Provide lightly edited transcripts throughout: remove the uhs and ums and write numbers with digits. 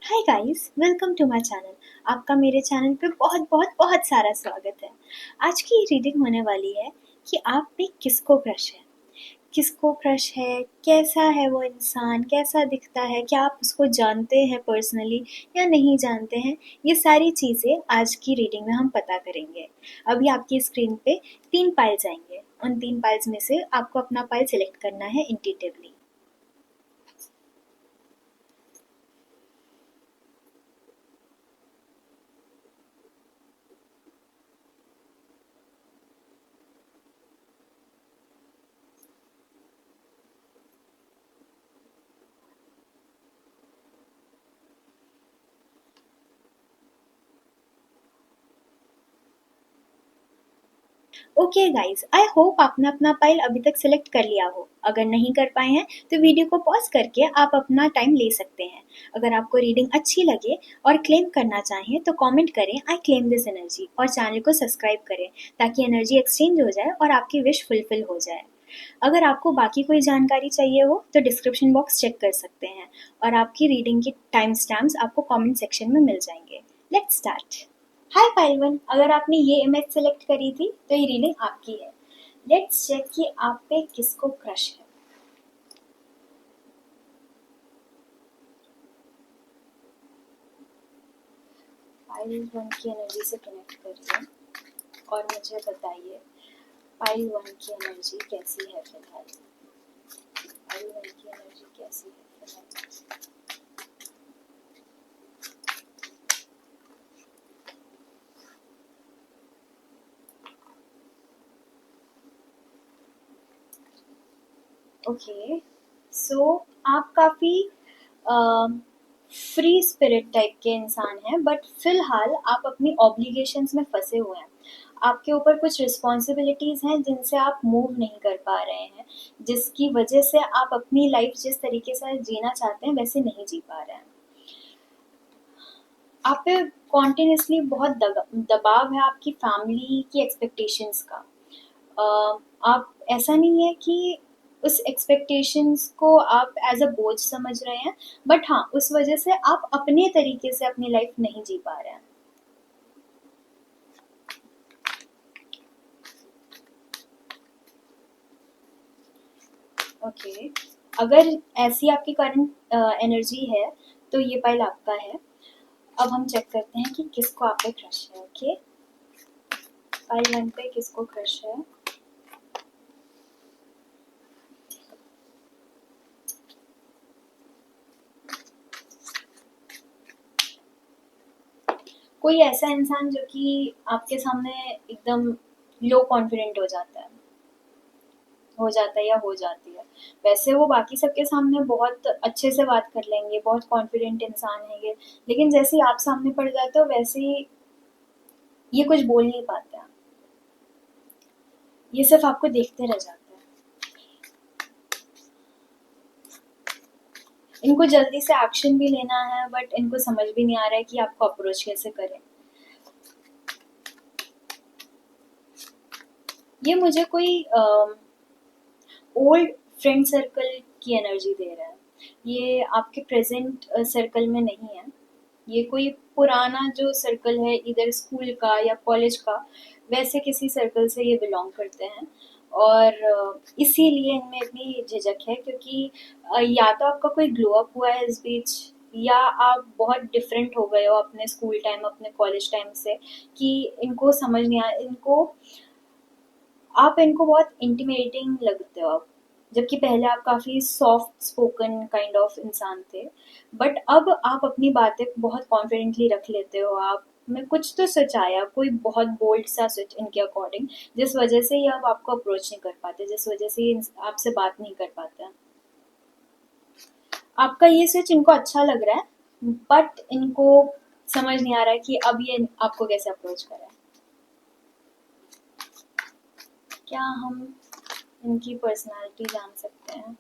Hi guys, welcome to my channel. आपका मेरे channel पे बहुत बहुत बहुत सारा स्वागत है। आज की रीडिंग होने वाली है कि आप पे किसको क्रश है। किसको क्रश है, कैसा है वो इंसान, कैसा दिखता है, क्या आप उसको जानते हैं पर्सनली या नहीं जानते हैं। ये सारी चीज़ें आज की रीडिंग में हम पता करेंगे। अभी आपकी स्क्रीन पे 3 पाइल्स आएंगे। उन 3 पाइल्स में से आपको अपना पाइल सिलेक्ट करना है intuitively. Okay guys, I hope आपने अपना पाइल अभी तक सिलेक्ट कर लिया हो। अगर नहीं कर पाए हैं तो वीडियो को पॉज करके आप अपना टाइम ले सकते हैं। अगर आपको रीडिंग अच्छी लगे और क्लेम करना चाहें तो कमेंट करें आई क्लेम दिस एनर्जी और चैनल को सब्सक्राइब करें ताकि एनर्जी एक्सचेंज हो जाए और आपकी विश फुलफिल हो जाए। अगर आपको बाकी कोई जानकारी चाहिए हो तो डिस्क्रिप्शन बॉक्स चेक कर सकते हैं और आपकी रीडिंग की टाइम स्टैम्प्स आपको कमेंट सेक्शन में मिल जाएंगे। Let's start. हाय पाइलवन, अगर आपने ये इमेज सेलेक्ट करी थी तो ये रीडिंग आपकी है। लेट्स चेक कि आप पे किसको क्रश है। पाइल वन की एनर्जी से कनेक्ट करिए और मुझे बताइए पाइल वन की एनर्जी कैसी है फिलहाल। पाइल वन की एनर्जी कैसी है फिलहाल। ओके, सो आप काफी फ्री स्पिरिट टाइप के इंसान हैं, बट फिलहाल आप अपनी ऑब्लिगेशंस में फंसे हुए हैं। आपके ऊपर कुछ रिस्पॉन्सिबिलिटीज हैं जिनसे आप मूव नहीं कर पा रहे हैं, जिसकी वजह से आप अपनी लाइफ जिस तरीके से जीना चाहते हैं वैसे नहीं जी पा रहे हैं। आप पे कॉन्टिन्यूसली बहुत दबाव है आपकी फैमिली की एक्सपेक्टेशंस का। आप ऐसा नहीं है कि उस एक्सपेक्टेशंस को आप एज अ बोझ समझ रहे हैं, बट हाँ, उस वजह से आप अपने तरीके से अपनी लाइफ नहीं जी पा रहे हैं। ओके, अगर ऐसी आपकी करंट एनर्जी है तो ये पाइल आपका है। अब हम चेक करते हैं कि किसको आप पे क्रश है। ओके, पाइल वन पे किसको क्रश है। कोई ऐसा इंसान जो कि आपके सामने एकदम लो कॉन्फिडेंट हो जाता है या हो जाती है। वैसे वो बाकी सबके सामने बहुत अच्छे से बात कर लेंगे, बहुत कॉन्फिडेंट इंसान है ये, लेकिन जैसे ही आप सामने पड़ जाते हो वैसे ही ये कुछ बोल नहीं पाते हैं। ये सिर्फ आपको देखते रह जाते हैं। इनको जल्दी से एक्शन भी लेना है, बट इनको समझ भी नहीं आ रहा है कि आपको अप्रोच कैसे करें। ये मुझे कोई ओल्ड फ्रेंड सर्कल की एनर्जी दे रहा है। ये आपके प्रेजेंट सर्कल में नहीं है। ये कोई पुराना जो सर्कल है, इधर स्कूल का या कॉलेज का, वैसे किसी सर्कल से ये बिलोंग करते हैं। और इसीलिए इनमें इतनी झिझक है क्योंकि या तो आपका कोई ग्लो अप हुआ है इस बीच, या आप बहुत डिफरेंट हो गए हो अपने स्कूल टाइम अपने कॉलेज टाइम से, कि इनको समझ नहीं आ इनको आप इनको बहुत इंटिमेटिंग लगते हो अब। जबकि पहले आप काफ़ी सॉफ्ट स्पोकन काइंड ऑफ इंसान थे, बट अब आप अपनी बातें बहुत कॉन्फिडेंटली रख लेते हो। आप में कुछ तो सच आया, कोई बहुत बोल्ड सा सच इनके अकॉर्डिंग, जिस वजह से ये अब आपको अप्रोच नहीं कर पाते, जिस वजह से ये आपसे बात नहीं कर पाते हैं। आपका ये सच इनको अच्छा लग रहा है, बट इनको समझ नहीं आ रहा है कि अब ये आपको कैसे अप्रोच करें। क्या हम इनकी पर्सनालिटी जान सकते हैं।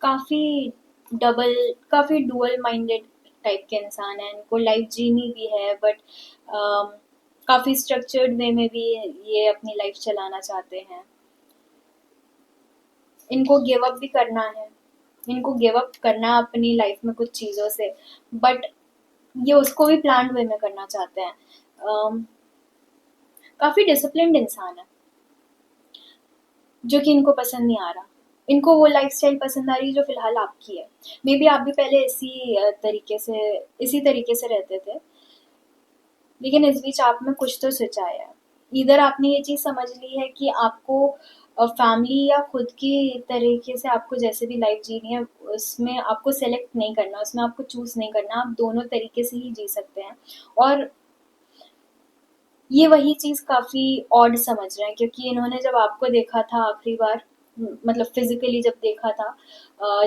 काफ़ी काफ़ी डुअल माइंडेड टाइप के इंसान हैं। इनको लाइफ जीनी भी है, बट काफ़ी स्ट्रक्चर्ड वे में भी ये अपनी लाइफ चलाना चाहते हैं। इनको गिव अप भी करना है, इनको गिव अप करना है अपनी लाइफ में कुछ चीज़ों से, बट ये उसको भी प्लान्ड वे में करना चाहते हैं। काफ़ी डिसिप्लिन्ड इंसान है, जो कि इनको पसंद नहीं आ रहा। इनको वो लाइफ़स्टाइल पसंद आ रही है जो फ़िलहाल आपकी है। मेबी आप भी पहले इसी तरीके से रहते थे, लेकिन इस बीच आप में कुछ तो स्विच आया है। इधर आपने ये चीज़ समझ ली है कि आपको फैमिली या खुद की तरीके से आपको जैसे भी लाइफ जीनी है, उसमें आपको सेलेक्ट नहीं करना, उसमें आपको चूज़ नहीं करना, आप दोनों तरीके से ही जी सकते हैं। और ये वही चीज़ काफ़ी ऑड समझ रहे हैं, क्योंकि इन्होंने जब आपको देखा था आखिरी बार, मतलब फिजिकली जब देखा था,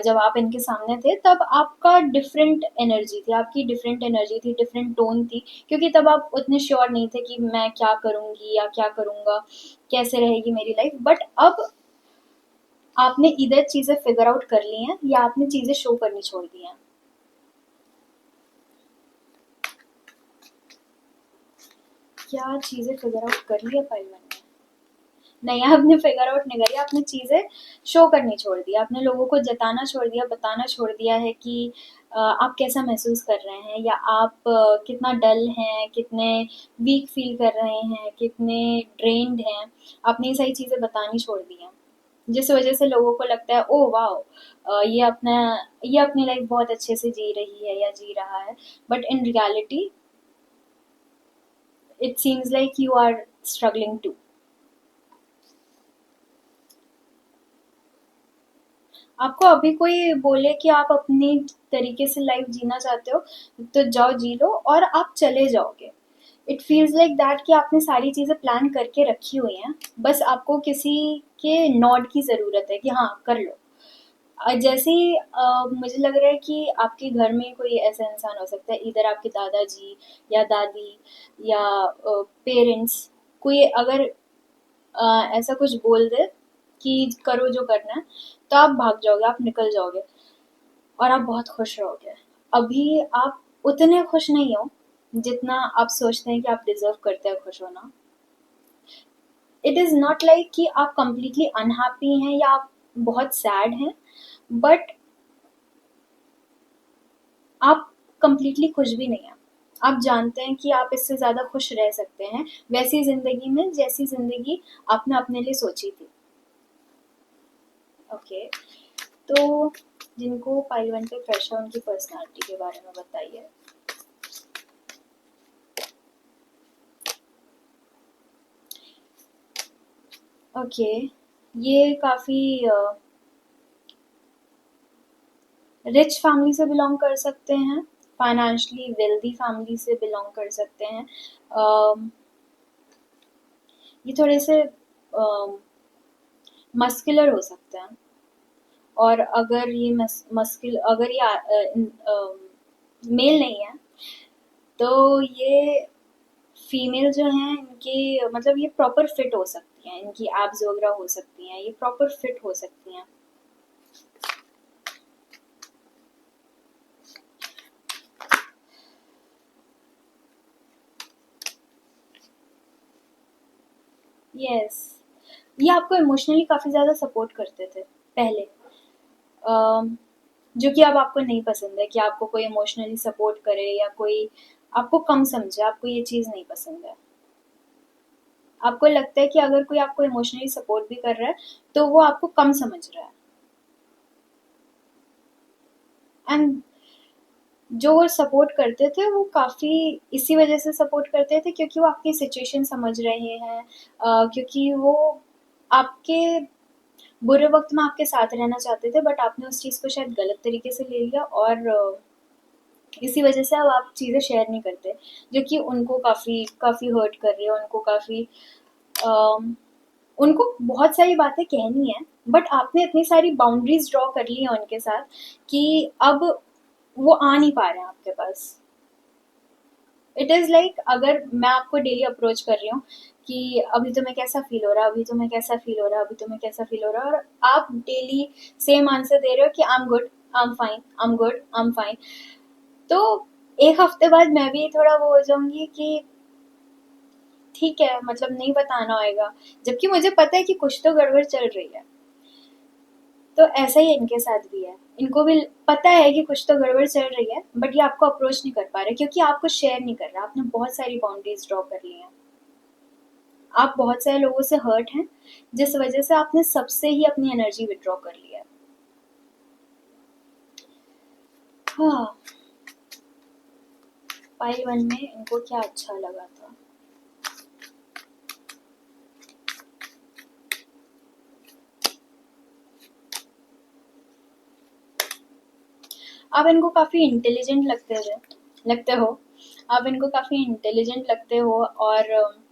जब आप इनके सामने थे, तब आपका डिफरेंट एनर्जी थी, आपकी डिफरेंट एनर्जी थी, डिफरेंट टोन थी, क्योंकि तब आप उतने श्योर नहीं थे कि मैं क्या करूँगी या क्या करूँगा, कैसे रहेगी मेरी लाइफ। बट अब आपने इधर चीज़ें फिगर आउट कर ली हैं या आपने चीज़ें शो करनी छोड़ दी हैं। क्या चीज़ें फिगर आउट कर ली है पाइल ने? नहीं, आपने फिगर आउट नहीं करी, आपने चीज़ें शो करनी छोड़ दी, आपने लोगों को जताना छोड़ दिया, बताना छोड़ दिया है कि आप कैसा महसूस कर रहे हैं, या आप कितना डल हैं, कितने वीक फील कर रहे हैं, कितने ड्रेन्ड हैं। आपने ये सारी चीज़ें बतानी छोड़ दी हैं, जिस वजह से लोगों को लगता है ओह वाओ, ये अपनी लाइफ बहुत अच्छे से जी रही है या जी रहा है। But in reality it seems like you are struggling to. आपको अभी कोई बोले कि आप अपनी तरीके से लाइफ जीना चाहते हो, तो जाओ जी लो और आप चले जाओगे। इट फील्स लाइक दैट कि आपने सारी चीज़ें प्लान करके रखी हुई हैं, बस आपको किसी के नॉड की ज़रूरत है कि हाँ कर लो। जैसे ही मुझे लग रहा है कि आपके घर में कोई ऐसा इंसान हो सकता है, इधर आपके दादाजी या दादी या पेरेंट्स, कोई अगर ऐसा कुछ बोल दे कि करो जो करना है, तो आप भाग जाओगे, आप निकल जाओगे और आप बहुत खुश रहोगे। अभी आप उतने खुश नहीं हो जितना आप सोचते हैं कि आप डिजर्व करते हैं खुश होना। इट इज़ नॉट लाइक कि आप कंप्लीटली अनहैप्पी हैं या आप बहुत सैड हैं, बट आप कंप्लीटली खुश भी नहीं हैं। आप जानते हैं कि आप इससे ज़्यादा खुश रह सकते हैं वैसी ज़िंदगी में जैसी ज़िंदगी आपने अपने लिए सोची थी। ओके, तो जिनको पाइल वन पे क्रश है उनकी पर्सनालिटी के बारे में बताइए। ओके, ये काफ़ी रिच फैमिली से बिलोंग कर सकते हैं, फाइनेंशियली वेल्दी फैमिली से बिलोंग कर सकते हैं। ये थोड़े से मस्कुलर हो सकते हैं, और अगर ये मस्कुल अगर ये मेल नहीं है, तो ये फीमेल जो हैं इनकी मतलब ये प्रॉपर फिट हो सकती हैं, इनकी एब्स वगैरह हो सकती हैं, ये प्रॉपर फिट हो सकती हैं। यस, ये आपको इमोशनली काफ़ी ज़्यादा सपोर्ट करते थे पहले, जो कि अब आपको नहीं पसंद है कि आपको कोई इमोशनली सपोर्ट करे या कोई आपको कम समझे, आपको ये चीज़ नहीं पसंद है। आपको लगता है कि अगर कोई आपको इमोशनली सपोर्ट भी कर रहा है, तो वो आपको कम समझ रहा है। एंड जो वो सपोर्ट करते थे वो काफ़ी इसी वजह से सपोर्ट करते थे क्योंकि वो आपकी सिचुएशन समझ रहे हैं, क्योंकि वो आपके बुरे वक्त में आपके साथ रहना चाहते थे, बट आपने उस चीज़ को शायद गलत तरीके से ले लिया, और इसी वजह से अब आप चीज़ें शेयर नहीं करते, जो कि उनको काफ़ी काफ़ी हर्ट कर रही है, उनको काफ़ी उनको बहुत सारी बातें कहनी है, बट आपने इतनी सारी बाउंड्रीज ड्रॉ कर ली हैं उनके साथ कि अब वो आ नहीं पा रहे हैं आपके पास। इट इज़ लाइक अगर मैं आपको डेली अप्रोच कर रही हूँ कि अभी तुम्हें कैसा फील हो रहा है, अभी तुम्हें कैसा फील हो रहा है, अभी तुम्हें कैसा फील हो रहा है, और आप डेली सेम आंसर दे रहे हो कि I am good, I am fine, I am good, I am fine. तो एक हफ्ते बाद मैं भी थोड़ा वो हो जाऊंगी कि ठीक है, मतलब नहीं बताना होएगा, जबकि मुझे पता है कि कुछ तो गड़बड़ चल रही है। तो ऐसा ही इनके साथ भी है। इनको भी पता है कि कुछ तो गड़बड़ चल रही है, बट ये आपको अप्रोच नहीं कर पा रहे क्योंकि आपको शेयर नहीं कर रहा। आपने बहुत सारी बाउंड्रीज ड्रॉ कर ली हैं। आप बहुत सारे लोगों से हर्ट हैं, जिस वजह से आपने सबसे ही अपनी एनर्जी विड्रॉ कर ली है। हाँ, पाइल वन में इनको क्या अच्छा लगा था? आप इनको काफी इंटेलिजेंट लगते हो। आप इनको काफी इंटेलिजेंट लगते हो, और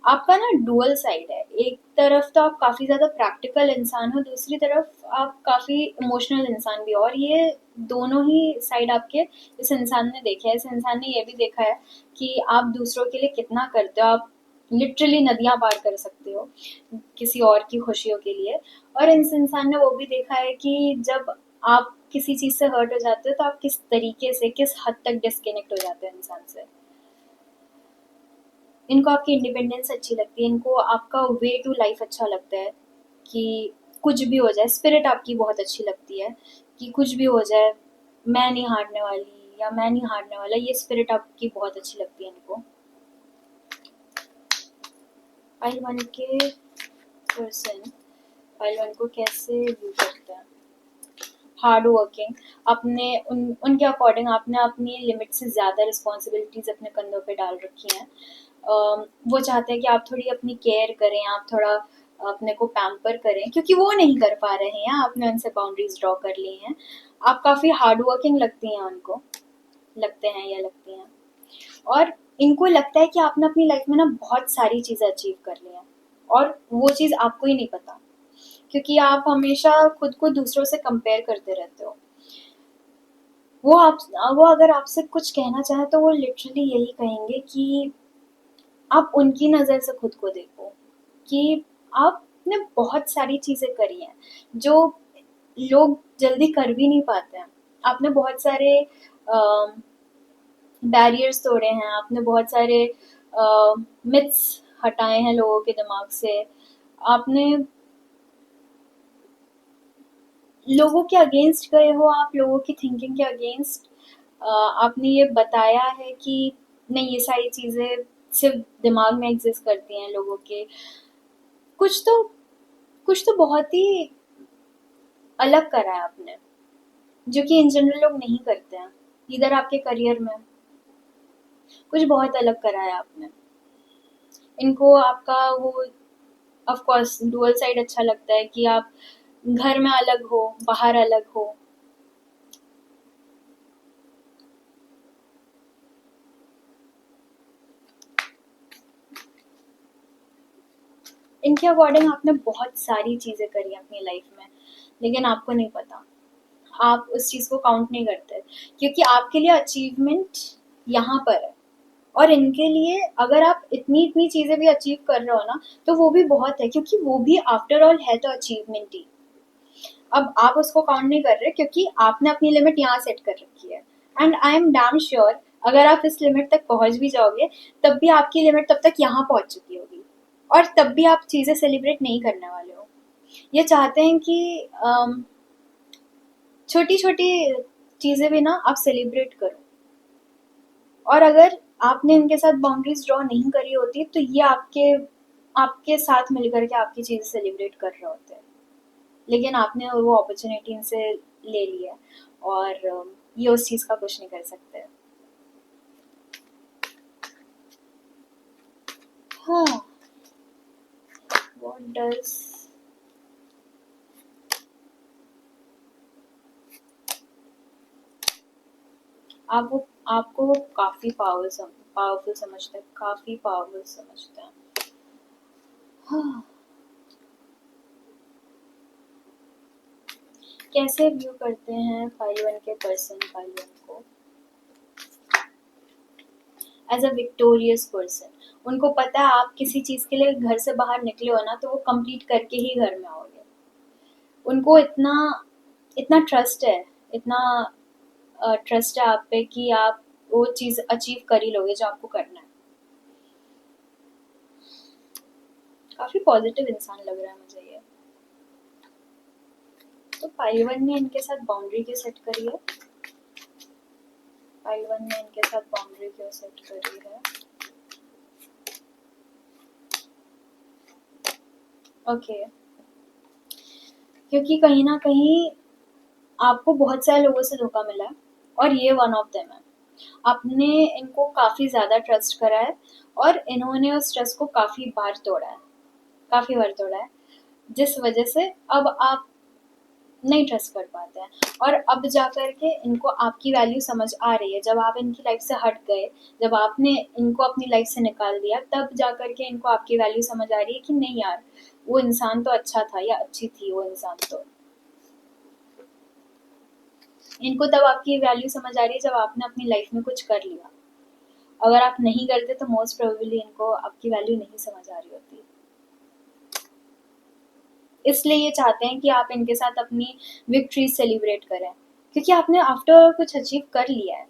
आपका ना डुअल साइड है। एक तरफ तो आप काफी ज्यादा प्रैक्टिकल इंसान हो, दूसरी तरफ आप काफी इमोशनल इंसान भी हो, और ये दोनों ही साइड आपके इस इंसान ने देखे हैं। इस इंसान ने ये भी देखा है कि आप दूसरों के लिए कितना करते हो। आप लिटरली नदियां पार कर सकते हो किसी और की खुशियों के लिए। और इस इंसान ने वो भी देखा है कि जब आप किसी चीज से हर्ट हो जाते हो तो आप किस तरीके से, किस हद तक डिस्कनेक्ट हो जाते हो इंसान से। इनको आपकी इंडिपेंडेंस अच्छी लगती है, इनको आपका वे टू लाइफ अच्छा लगता है कि कुछ भी हो जाए। स्पिरिट आपकी बहुत अच्छी लगती है कि कुछ भी हो जाए, मैं नहीं हारने वाली या मैं नहीं हारने वाला। ये स्पिरिट आपकी बहुत अच्छी लगती है इनको। फाइल वन के पर्सन फाइल वन को कैसे व्यू करते हैं? Hard working. अपने उनके अकॉर्डिंग आपने अपनी लिमिट से ज़्यादा रिस्पॉन्सिबिलिटीज अपने कंधों पे डाल रखी हैं। वो चाहते हैं कि आप थोड़ी अपनी केयर करें, आप थोड़ा अपने को पैम्पर करें, क्योंकि वो नहीं कर पा रहे हैं। आपने उनसे बाउंड्रीज ड्रॉ कर ली हैं। आप काफ़ी हार्ड वर्किंग लगती हैं उनको, लगते हैं या लगती हैं। और इनको लगता है कि आपने अपनी लाइफ में ना बहुत सारी चीज़ें अचीव कर ली हैं, और वो चीज़ आपको ही नहीं पता, क्योंकि आप हमेशा खुद को दूसरों से कंपेयर करते रहते हो। वो आप वो अगर आपसे कुछ कहना चाहे तो वो लिटरली यही कहेंगे कि आप उनकी नज़र से खुद को देखो, कि आपने बहुत सारी चीज़ें करी हैं जो लोग जल्दी कर भी नहीं पाते हैं। आपने बहुत सारे बैरियर्स तोड़े हैं, आपने बहुत सारे मिथ्स हटाए हैं लोगों के दिमाग से। आपने लोगों के अगेंस्ट गए हो, आप लोगों की थिंकिंग के अगेंस्ट आपने ये बताया है कि नहीं, ये सारी चीज़ें सिर्फ दिमाग में एग्जिस्ट करती हैं लोगों के। कुछ तो कुछ तो बहुत ही अलग करा है आपने, जो कि इन जनरल लोग नहीं करते हैं। इधर आपके करियर में कुछ बहुत अलग करा है आपने। इनको आपका वो ऑफ कोर्स डुअल साइड अच्छा लगता है कि आप घर में अलग हो, बाहर अलग हो। इनके अकॉर्डिंग आपने बहुत सारी चीज़ें करी अपनी लाइफ में, लेकिन आपको नहीं पता। आप उस चीज़ को काउंट नहीं करते, क्योंकि आपके लिए अचीवमेंट यहाँ पर है। और इनके लिए अगर आप इतनी इतनी चीज़ें भी अचीव कर रहे हो ना, तो वो भी बहुत है, क्योंकि वो भी आफ्टर ऑल है तो अचीवमेंट ही। अब आप उसको काउंट नहीं कर रहे क्योंकि आपने अपनी लिमिट यहाँ सेट कर रखी है। And I am damn sure अगर आप इस लिमिट तक पहुंच भी जाओगे, तब भी आपकी लिमिट तब तक यहाँ पहुंच चुकी होगी, और तब भी आप चीज़ें सेलिब्रेट नहीं करने वाले हो। ये चाहते हैं कि छोटी छोटी चीज़ें भी ना आप सेलिब्रेट करो। और अगर आपने इनके साथ बाउंड्रीज ड्रॉ नहीं करी होती तो ये आपके आपके साथ मिलकर के आपकी चीज़ें सेलिब्रेट कर रहे होते हैं। लेकिन आपने वो अपॉर्चुनिटी इनसे ले लिया, और ये उस चीज़ का कुछ नहीं कर सकते। हाँ, व्हाट डज आप वो आपको वो काफ़ी पावरफुल समझते हैं, काफ़ी पावरफुल समझते हैं। हाँ, कैसे व्यू करते हैं फाइल वन के पर्सन फाइल वन को? As a victorious person. उनको पता है आप किसी चीज़ के लिए घर से बाहर निकले हो ना, तो वो कंप्लीट करके ही घर में आओगे। उनको इतना इतना ट्रस्ट है, इतना ट्रस्ट है आप पे कि आप वो चीज़ अचीव कर ही लोगे जो आपको करना है। काफ़ी पॉजिटिव इंसान लग रहा है मुझे ये। तो पाइल 1 ने इनके साथ बाउंड्री क्यों सेट करी है? पाइल 1 ने इनके साथ बाउंड्री क्यों सेट करी है? ओके, क्योंकि कहीं ना कहीं आपको बहुत सारे लोगों से धोखा मिला है और ये वन ऑफ देम है। आपने इनको काफ़ी ज़्यादा ट्रस्ट करा है और इन्होंने उस ट्रस्ट को काफ़ी बार तोड़ा है, जिस वजह से अब आप नहीं ट्रस्ट कर पाते हैं। और अब जा कर के इनको आपकी वैल्यू समझ आ रही है, जब आप इनकी लाइफ से हट गए, जब आपने इनको अपनी लाइफ से निकाल दिया, तब जा कर के इनको आपकी वैल्यू समझ आ रही है कि नहीं यार, वो इंसान तो अच्छा था या अच्छी थी वो इंसान। तो इनको तब आपकी वैल्यू समझ आ रही है जब आपने अपनी लाइफ में कुछ कर लिया। अगर आप नहीं करते तो मोस्ट प्रोबेबली इनको आपकी वैल्यू नहीं समझ आ रही होती। इसलिए ये चाहते हैं कि आप इनके साथ अपनी विक्ट्री सेलिब्रेट करें, क्योंकि आपने आफ्टर कुछ अचीव कर लिया है।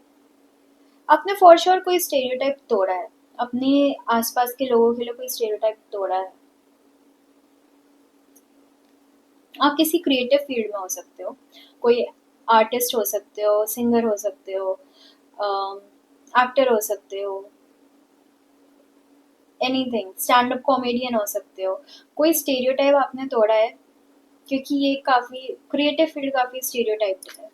आपने फॉर श्योर कोई स्टेरियोटाइप तोड़ा है, अपने आसपास के लोगों के लिए कोई स्टेरियोटाइप तोड़ा है। आप किसी क्रिएटिव फील्ड में हो सकते हो, कोई आर्टिस्ट हो सकते हो, सिंगर हो सकते हो, एक्टर हो सकते हो, एनीथिंग, स्टैंड अप कॉमेडियन हो सकते हो। कोई स्टेरियोटाइप आपने तोड़ा है, क्योंकि ये काफ़ी क्रिएटिव फील्ड काफ़ी स्टीरियोटाइप्ड है।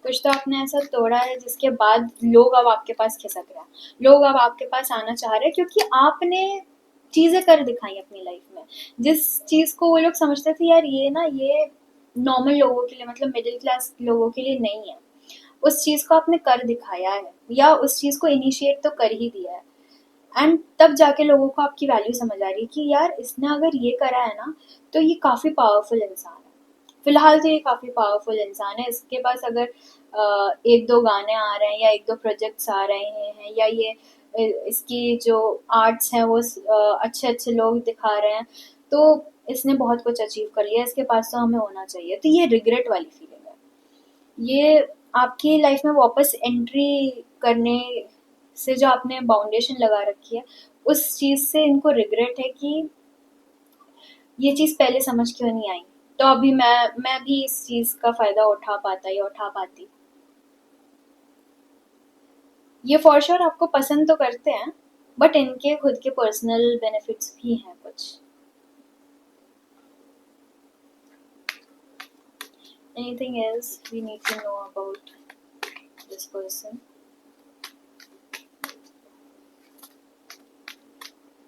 कुछ तो आपने ऐसा तोड़ा है जिसके बाद लोग अब आपके पास खिसक रहे हैं, लोग अब आपके पास आना चाह रहे हैं, क्योंकि आपने चीज़ें कर दिखाई अपनी लाइफ में, जिस चीज़ को वो लोग समझते थे यार ये ना, ये नॉर्मल लोगों के लिए, मतलब मिडिल क्लास लोगों के लिए नहीं है, उस चीज़ को आपने कर दिखाया है या उस चीज़ को इनिशिएट तो कर ही दिया है। एंड तब जाके लोगों को आपकी वैल्यू समझ आ रही है कि यार इसने अगर ये करा है ना, तो ये काफ़ी पावरफुल इंसान है। फिलहाल तो ये काफ़ी पावरफुल इंसान है, इसके पास अगर एक दो गाने आ रहे हैं या एक दो प्रोजेक्ट्स आ रहे हैं, या ये इसकी जो आर्ट्स हैं वो अच्छे अच्छे लोग दिखा रहे हैं, तो इसने बहुत कुछ अचीव कर लिया, इसके पास तो हमें होना चाहिए। तो ये रिग्रेट वाली फीलिंग है, ये आपकी लाइफ में वापस एंट्री करने से जो आपने बाउंडेशन लगा रखी है, उस चीज़ से इनको रिग्रेट है कि ये चीज़ पहले समझ क्यों नहीं आई, तो अभी मैं भी इस चीज़ का फ़ायदा उठा पाता या उठा पाती। ये फॉर श्योर आपको पसंद तो करते हैं, बट इनके खुद के पर्सनल बेनिफिट्स भी हैं कुछ। Anything else we need to know about this person?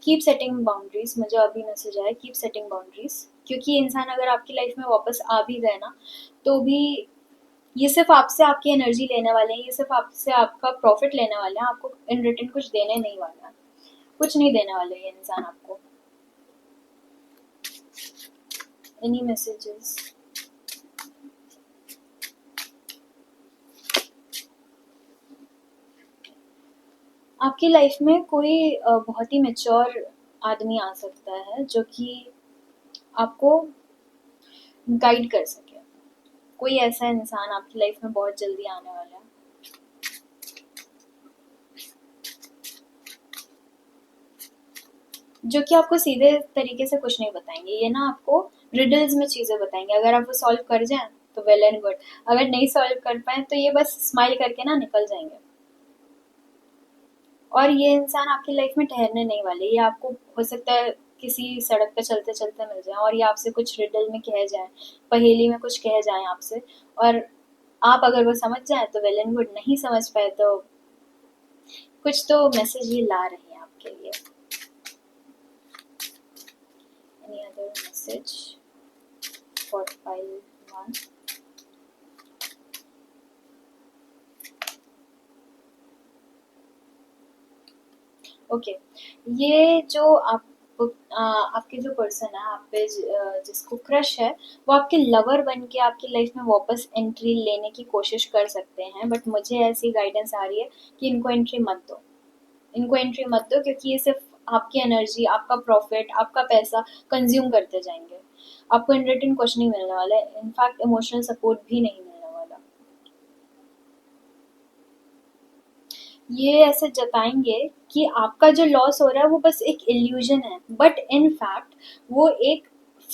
Keep setting boundaries, मुझे अभी मैसेज आया, कीप सेटिंग बाउंड्रीज, क्योंकि ये इंसान अगर आपकी लाइफ में वापस आ भी गए ना, तो भी ये सिर्फ आपसे आपकी एनर्जी लेने वाले हैं, ये सिर्फ आपसे आपका प्रॉफिट लेने वाले हैं, आपको इन रिटर्न कुछ देने नहीं वाले हैं, कुछ नहीं देने वाले ये इंसान आपको। Any messages? आपकी लाइफ में कोई बहुत ही मेच्योर आदमी आ सकता है जो कि आपको गाइड कर सके। कोई ऐसा इंसान आपकी लाइफ में बहुत जल्दी आने वाला है, जो कि आपको सीधे तरीके से कुछ नहीं बताएंगे, ये ना आपको रिडल्स में चीज़ें बताएंगे। अगर आप वो सॉल्व कर जाएं तो वेल एंड गुड, अगर नहीं सॉल्व कर पाए तो ये बस स्माइल करके ना निकल जाएंगे। और ये इंसान आपकी लाइफ में ठहरने नहीं वाले, ये आपको हो सकता है किसी सड़क पे चलते चलते मिल जाए और ये आपसे कुछ रिडल में कह जाए, पहेली में कुछ कह जाए आपसे, और आप अगर वो समझ जाए तो वेल एंड गुड, नहीं समझ पाए तो कुछ तो मैसेज ये ला रहे हैं आपके लिए। Any other message for pile 1? Okay, ये जो आपके जो पर्सन है, आप पे जिसको क्रश है, वो आपके लवर बन के आपकी लाइफ में वापस एंट्री लेने की कोशिश कर सकते हैं, बट मुझे ऐसी गाइडेंस आ रही है कि इनको एंट्री मत दो, इनको एंट्री मत दो, क्योंकि ये सिर्फ आपकी एनर्जी, आपका प्रॉफिट, आपका पैसा कंज्यूम करते जाएंगे। आपको इन रिटर्न कुछ नहीं मिलने वाला है, इनफैक्ट इमोशनल सपोर्ट भी नहीं मिलने वाला। ये ऐसे जताएंगे कि आपका जो लॉस हो रहा है वो बस एक इल्यूजन है, बट इन फैक्ट वो एक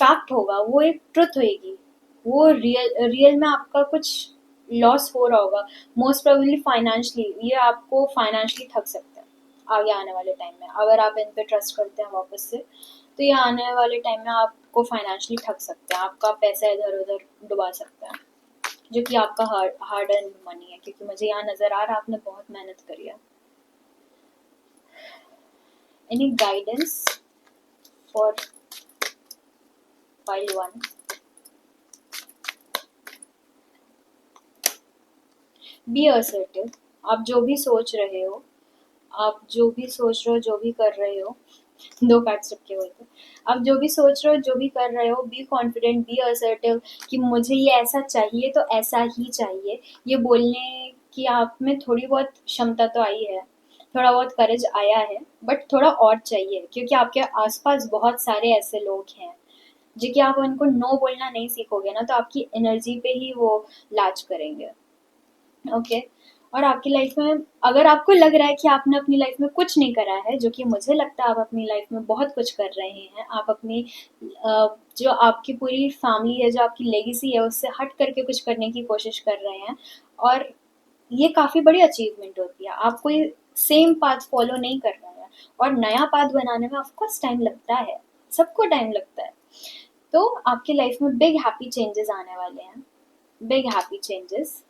फैक्ट होगा, वो एक ट्रुथ होगी, वो रियल रियल में आपका कुछ लॉस हो रहा होगा, मोस्ट प्रोबेबली फाइनेंशियली, ये आपको फाइनेंशियली ठग सकता है आगे आने वाले टाइम में। अगर आप इन पे ट्रस्ट करते हैं वापस से, तो ये आने वाले टाइम में आपको फाइनेंशियली ठग सकते हैं, आपका पैसा इधर उधर डुबा सकते हैं, जो कि आपका हार्ड अर्न मनी है, क्योंकि मुझे यहाँ नजर आ रहा है आपने बहुत मेहनत करी है। Any guidance for pile 1? Be assertive. आप जो भी सोच रहे हो, आप जो भी सोच रहे हो, जो भी कर रहे हो, 2 कार्ड्स चिपके हुए थे। आप जो भी सोच रहे हो, जो भी कर रहे हो, बी कॉन्फिडेंट, बी असर्टिव कि मुझे ये ऐसा चाहिए तो ऐसा ही चाहिए। ये बोलने की आप में थोड़ी बहुत क्षमता तो आई है, थोड़ा बहुत करेज आया है, बट थोड़ा और चाहिए, क्योंकि आपके आसपास बहुत सारे ऐसे लोग हैं जो कि आप उनको नो बोलना नहीं सीखोगे ना, तो आपकी एनर्जी पे ही वो लाज करेंगे। ओके। और आपकी लाइफ में अगर आपको लग रहा है कि आपने अपनी लाइफ में कुछ नहीं करा है, जो कि मुझे लगता है आप अपनी लाइफ में बहुत कुछ कर रहे हैं, आप अपनी जो आपकी पूरी फैमिली है, जो आपकी लेगेसी है, उससे हट करके कुछ करने की कोशिश कर रहे हैं, और ये काफ़ी बड़ी अचीवमेंट होती है। आप कोई सेम पाथ फॉलो नहीं कर रहे हैं, और नया पाथ बनाने में ऑफकोर्स टाइम लगता है, सबको टाइम लगता है। तो आपकी लाइफ में बिग हैप्पी चेंजेस आने वाले हैं, बिग हैप्पी चेंजेस,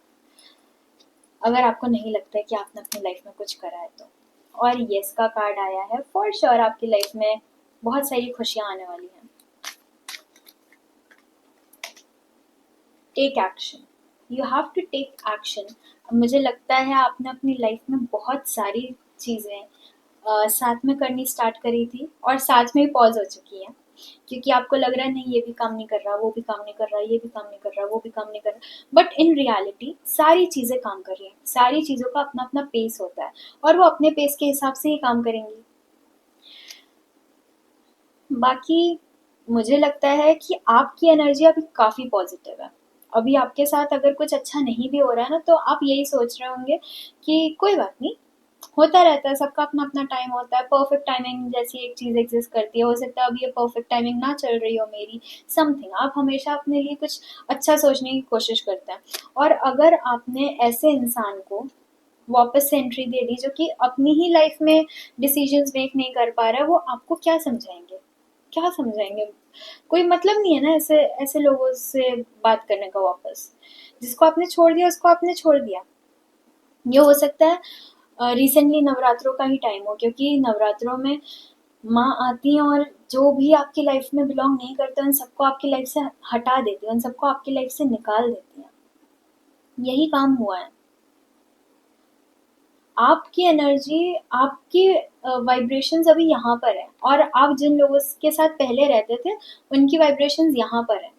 अगर आपको नहीं लगता है कि आपने अपनी लाइफ में कुछ करा है तो। और येस का कार्ड आया है, फॉर श्योर आपकी लाइफ में बहुत सारी खुशियां आने वाली हैं। Take action, you have to take action. मुझे लगता है आपने अपनी लाइफ में बहुत सारी चीज़ें साथ में करनी स्टार्ट करी थी, और साथ में ही पॉज हो चुकी हैं, क्योंकि आपको लग रहा है नहीं ये भी काम नहीं कर रहा, वो भी काम नहीं कर रहा, ये भी काम नहीं कर रहा, वो भी काम नहीं कर रहा, बट इन रियलिटी सारी चीज़ें काम कर रही हैं, सारी चीज़ों का अपना अपना पेस होता है, और वो अपने पेस के हिसाब से ही काम करेंगी। बाकी मुझे लगता है कि आपकी एनर्जी अभी काफ़ी पॉजिटिव है। अभी आपके साथ अगर कुछ अच्छा नहीं भी हो रहा है ना, तो आप यही सोच रहे होंगे कि कोई बात नहीं, होता रहता है, सबका अपना अपना टाइम होता है, परफेक्ट टाइमिंग जैसी एक चीज़ एग्जिस्ट करती है, हो सकता है अभी ये परफेक्ट टाइमिंग ना चल रही हो मेरी, समथिंग। आप हमेशा अपने लिए कुछ अच्छा सोचने की कोशिश करते हैं, और अगर आपने ऐसे इंसान को वापस से एंट्री दे दी जो कि अपनी ही लाइफ में डिसीजंस मेक नहीं कर पा रहा है, वो आपको क्या समझाएंगे, क्या समझाएंगे? कोई मतलब नहीं है ना ऐसे ऐसे लोगों से बात करने का वापस। जिसको आपने छोड़ दिया उसको आपने छोड़ दिया। ये हो सकता है रिसेंटली नवरात्रों का ही टाइम हो, क्योंकि नवरात्रों में माँ आती हैं और जो भी आपकी लाइफ में बिलोंग नहीं करते उन सबको आपकी लाइफ से हटा देती हैं, उन सबको आपकी लाइफ से निकाल देती हैं। यही काम हुआ है। आपकी एनर्जी, आपकी वाइब्रेशंस अभी यहाँ पर है, और आप जिन लोगों के साथ पहले रहते थे उनकी वाइब्रेशंस यहाँ पर है।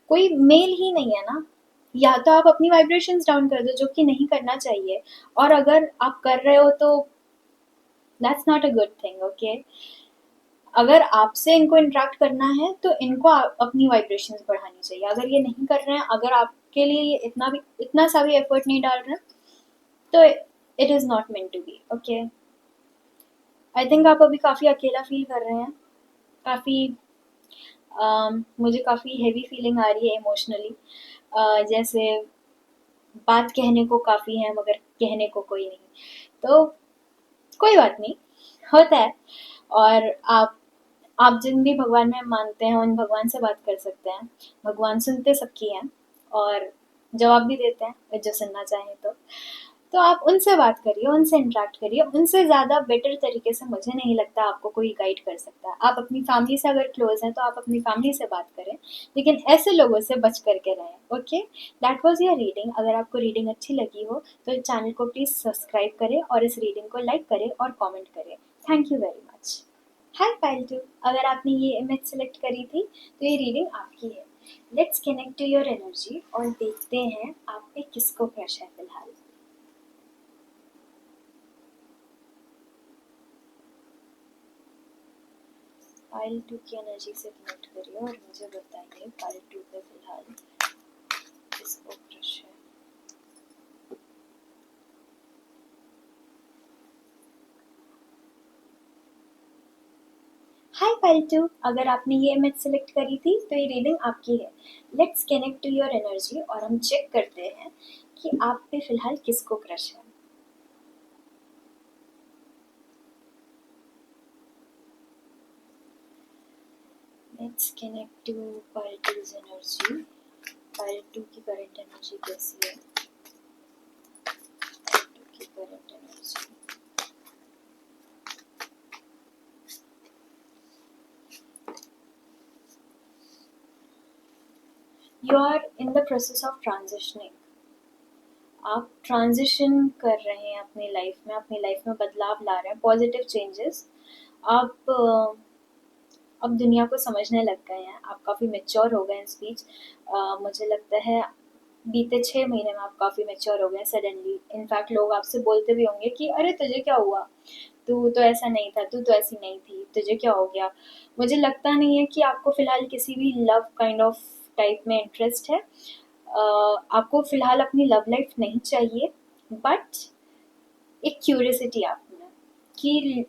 कोई मेल ही नहीं है ना। या तो आप अपनी वाइब्रेशंस डाउन कर दो, जो कि नहीं करना चाहिए, और अगर आप कर रहे हो तो that's not a good thing. Okay. अगर आपसे इनको इंटरेक्ट करना है तो इनको अपनी वाइब्रेशंस बढ़ानी चाहिए। अगर ये नहीं कर रहे हैं, अगर आपके लिए ये इतना सा भी एफर्ट नहीं डाल रहे हैं, तो it is not meant to be. Okay. I think आप अभी काफ़ी अकेला फील कर रहे हैं, काफ़ी मुझे काफ़ी हैवी फीलिंग आ रही है इमोशनली, जैसे बात कहने को काफ़ी है मगर कहने को कोई नहीं। तो कोई बात नहीं, होता है। और आप जिन भी भगवान में मानते हैं उन भगवान से बात कर सकते हैं। भगवान सुनते सबकी हैं, और जवाब भी देते हैं जो सुनना चाहें तो आप उनसे बात करिए, उनसे इंटरेक्ट करिए। उनसे ज़्यादा बेटर तरीके से मुझे नहीं लगता आपको कोई गाइड कर सकता है। आप अपनी फैमिली से अगर क्लोज हैं तो आप अपनी फैमिली से बात करें, लेकिन ऐसे लोगों से बच करके रहें। Okay. That was your reading. अगर आपको रीडिंग अच्छी लगी हो तो चैनल को प्लीज़ सब्सक्राइब करें, और इस रीडिंग को लाइक करें और कॉमेंट करें। Thank you very much. Hi pile two, अगर आपने ये इमेज सेलेक्ट करी थी तो ये रीडिंग आपकी है। Let's connect to your energy और देखते हैं आप पे किसको क्रश है फिलहाल। पाइल टू की एनर्जी से कनेक्ट करिए और मुझे बताइए पाइल टू पे फिलहाल किसको क्रश है। हाय पाइल टू, अगर आपने ये इमेज सेलेक्ट करी थी तो ये रीडिंग आपकी है। Let's connect to your energy और हम चेक करते हैं कि आप पे फिलहाल किसको क्रश है। Let's connect to pile two's energy. Pile two की करंट एनर्जी कैसी है? पाइल टू की current energy, you are in the process of transitioning. आप ट्रांजिशन कर रहे हैं अपनी लाइफ में बदलाव ला रहे हैं, पॉजिटिव चेंजेस। आप अब दुनिया को समझने लग गए हैं, आप काफ़ी मेच्योर हो गए हैं इस बीच। मुझे लगता है बीते 6 महीने में आप काफ़ी मेच्योर हो गए सडनली। इनफैक्ट लोग आपसे बोलते भी होंगे कि अरे तुझे क्या हुआ, तू तो ऐसा नहीं था, तू तो ऐसी नहीं थी, तुझे क्या हो गया। मुझे लगता नहीं है कि आपको फ़िलहाल किसी भी लव काइंड ऑफ टाइप में इंटरेस्ट है। आपको फ़िलहाल अपनी लव लाइफ नहीं चाहिए, बट एक क्यूरियोसिटी आप में कि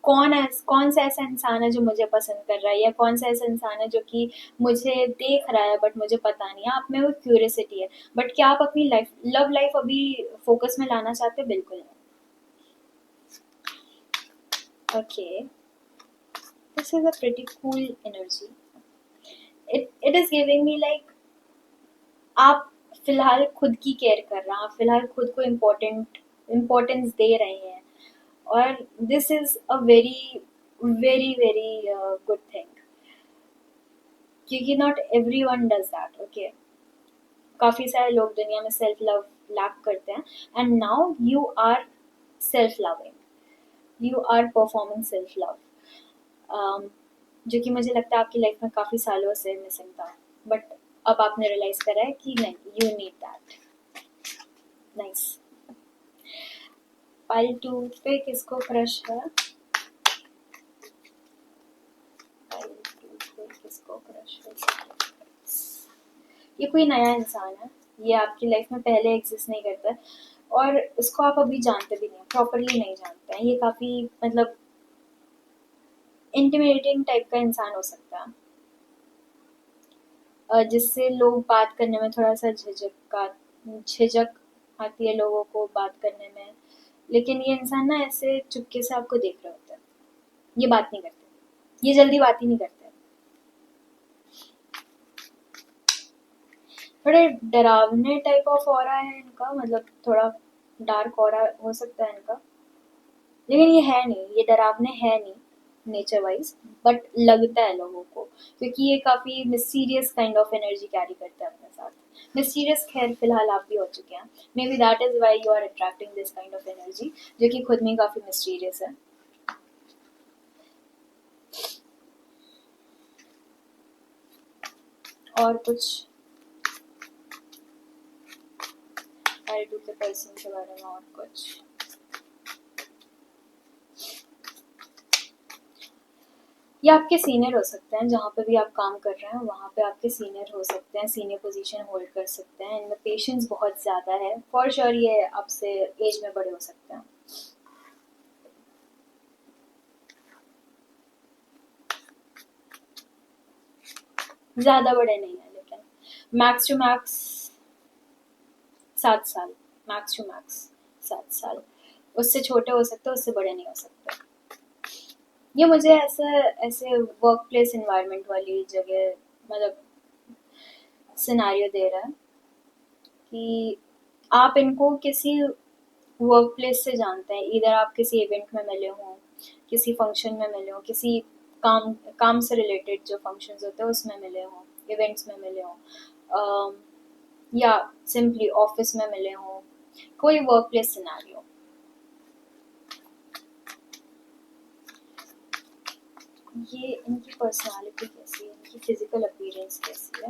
कौन सा ऐसा इंसान है जो मुझे पसंद कर रहा है, या कौन सा ऐसा इंसान है जो कि मुझे देख रहा है बट मुझे पता नहीं है। आप में वो क्यूरियोसिटी है, बट क्या आप अपनी लव लाइफ अभी फोकस में लाना चाहते हैं? बिल्कुल नहीं। Okay, this is a pretty cool energy. It is giving me like आप फिलहाल खुद की केयर कर रहे हैं, आप फिलहाल खुद को इम्पोर्टेंस दे रहे हैं, और this is a very very very good thing, क्योंकि not everyone does that. Okay, काफ़ी सारे लोग दुनिया में सेल्फ लव लैक करते हैं, and now you are self loving, you are performing self love, जो कि मुझे लगता है आपकी लाइफ में काफ़ी सालों से मिसिंग था, बट अब आपने रियलाइज करा है कि नहीं, you need that. Nice. Pile two पे किसको क्रश है? पाइल टू पे किसको क्रश है? ये कोई नया इंसान है, ये आपकी लाइफ में पहले एग्जिस्ट नहीं करता है, और इसको आप अभी जानते भी नहीं, प्रॉपरली नहीं जानते हैं। ये काफ़ी मतलब इंटिमिडेटिंग टाइप का इंसान हो सकता है, जिससे लोग बात करने में थोड़ा सा झिझक आती है लोगों को बात करने में। लेकिन ये इंसान ना ऐसे चुपके से आपको देख रहे होते हैं, ये बात नहीं करते, ये जल्दी बात ही नहीं करते। थोड़े डरावने टाइप ऑफ ऑरा है इनका, मतलब थोड़ा डार्क ऑरा हो सकता है इनका, लेकिन ये है नहीं, ये डरावने है नहीं नेचर वाइज, बट लगता है लोगों को, क्योंकि ये काफ़ी mysterious kind of energy carry करता है अपने साथ। मिस्टीरियस खैर फिलहाल आप भी हो चुके हैं, maybe that is why you are attracting this kind of energy, जो कि खुद में काफ़ी मिस्टीरियस है। और कुछ आई डू के पर्सन के बारे में, और कुछ ये आपके सीनियर हो सकते हैं, जहाँ पे भी आप काम कर रहे हैं वहाँ पे आपके सीनियर हो सकते हैं, सीनियर पोजीशन होल्ड कर सकते हैं। इनमें पेशेंस बहुत ज़्यादा है, फॉर श्योर ये आपसे एज में बड़े हो सकते हैं। ज़्यादा बड़े नहीं है, लेकिन मैक्स टू मैक्स 7 साल, मैक्स टू मैक्स 7 साल। उससे छोटे हो सकते हैं, उससे बड़े नहीं हो सकते। ये मुझे ऐसे ऐसे वर्क प्लेस इन्वायरमेंट वाली जगह मतलब सिनारियो दे रहा है कि आप इनको किसी वर्क प्लेस से जानते हैं, इधर आप किसी इवेंट में मिले हों, किसी फंक्शन में मिले हों, किसी काम से रिलेटेड जो फंक्शंस होते हैं उसमें मिले हों, इवेंट्स में मिले हों, या सिंपली ऑफिस में मिले हों, कोई वर्क प्लेस सिनारियो। ये इनकी पर्सनालिटी कैसी है, इनकी फिजिकल अपीयरेंस कैसी है?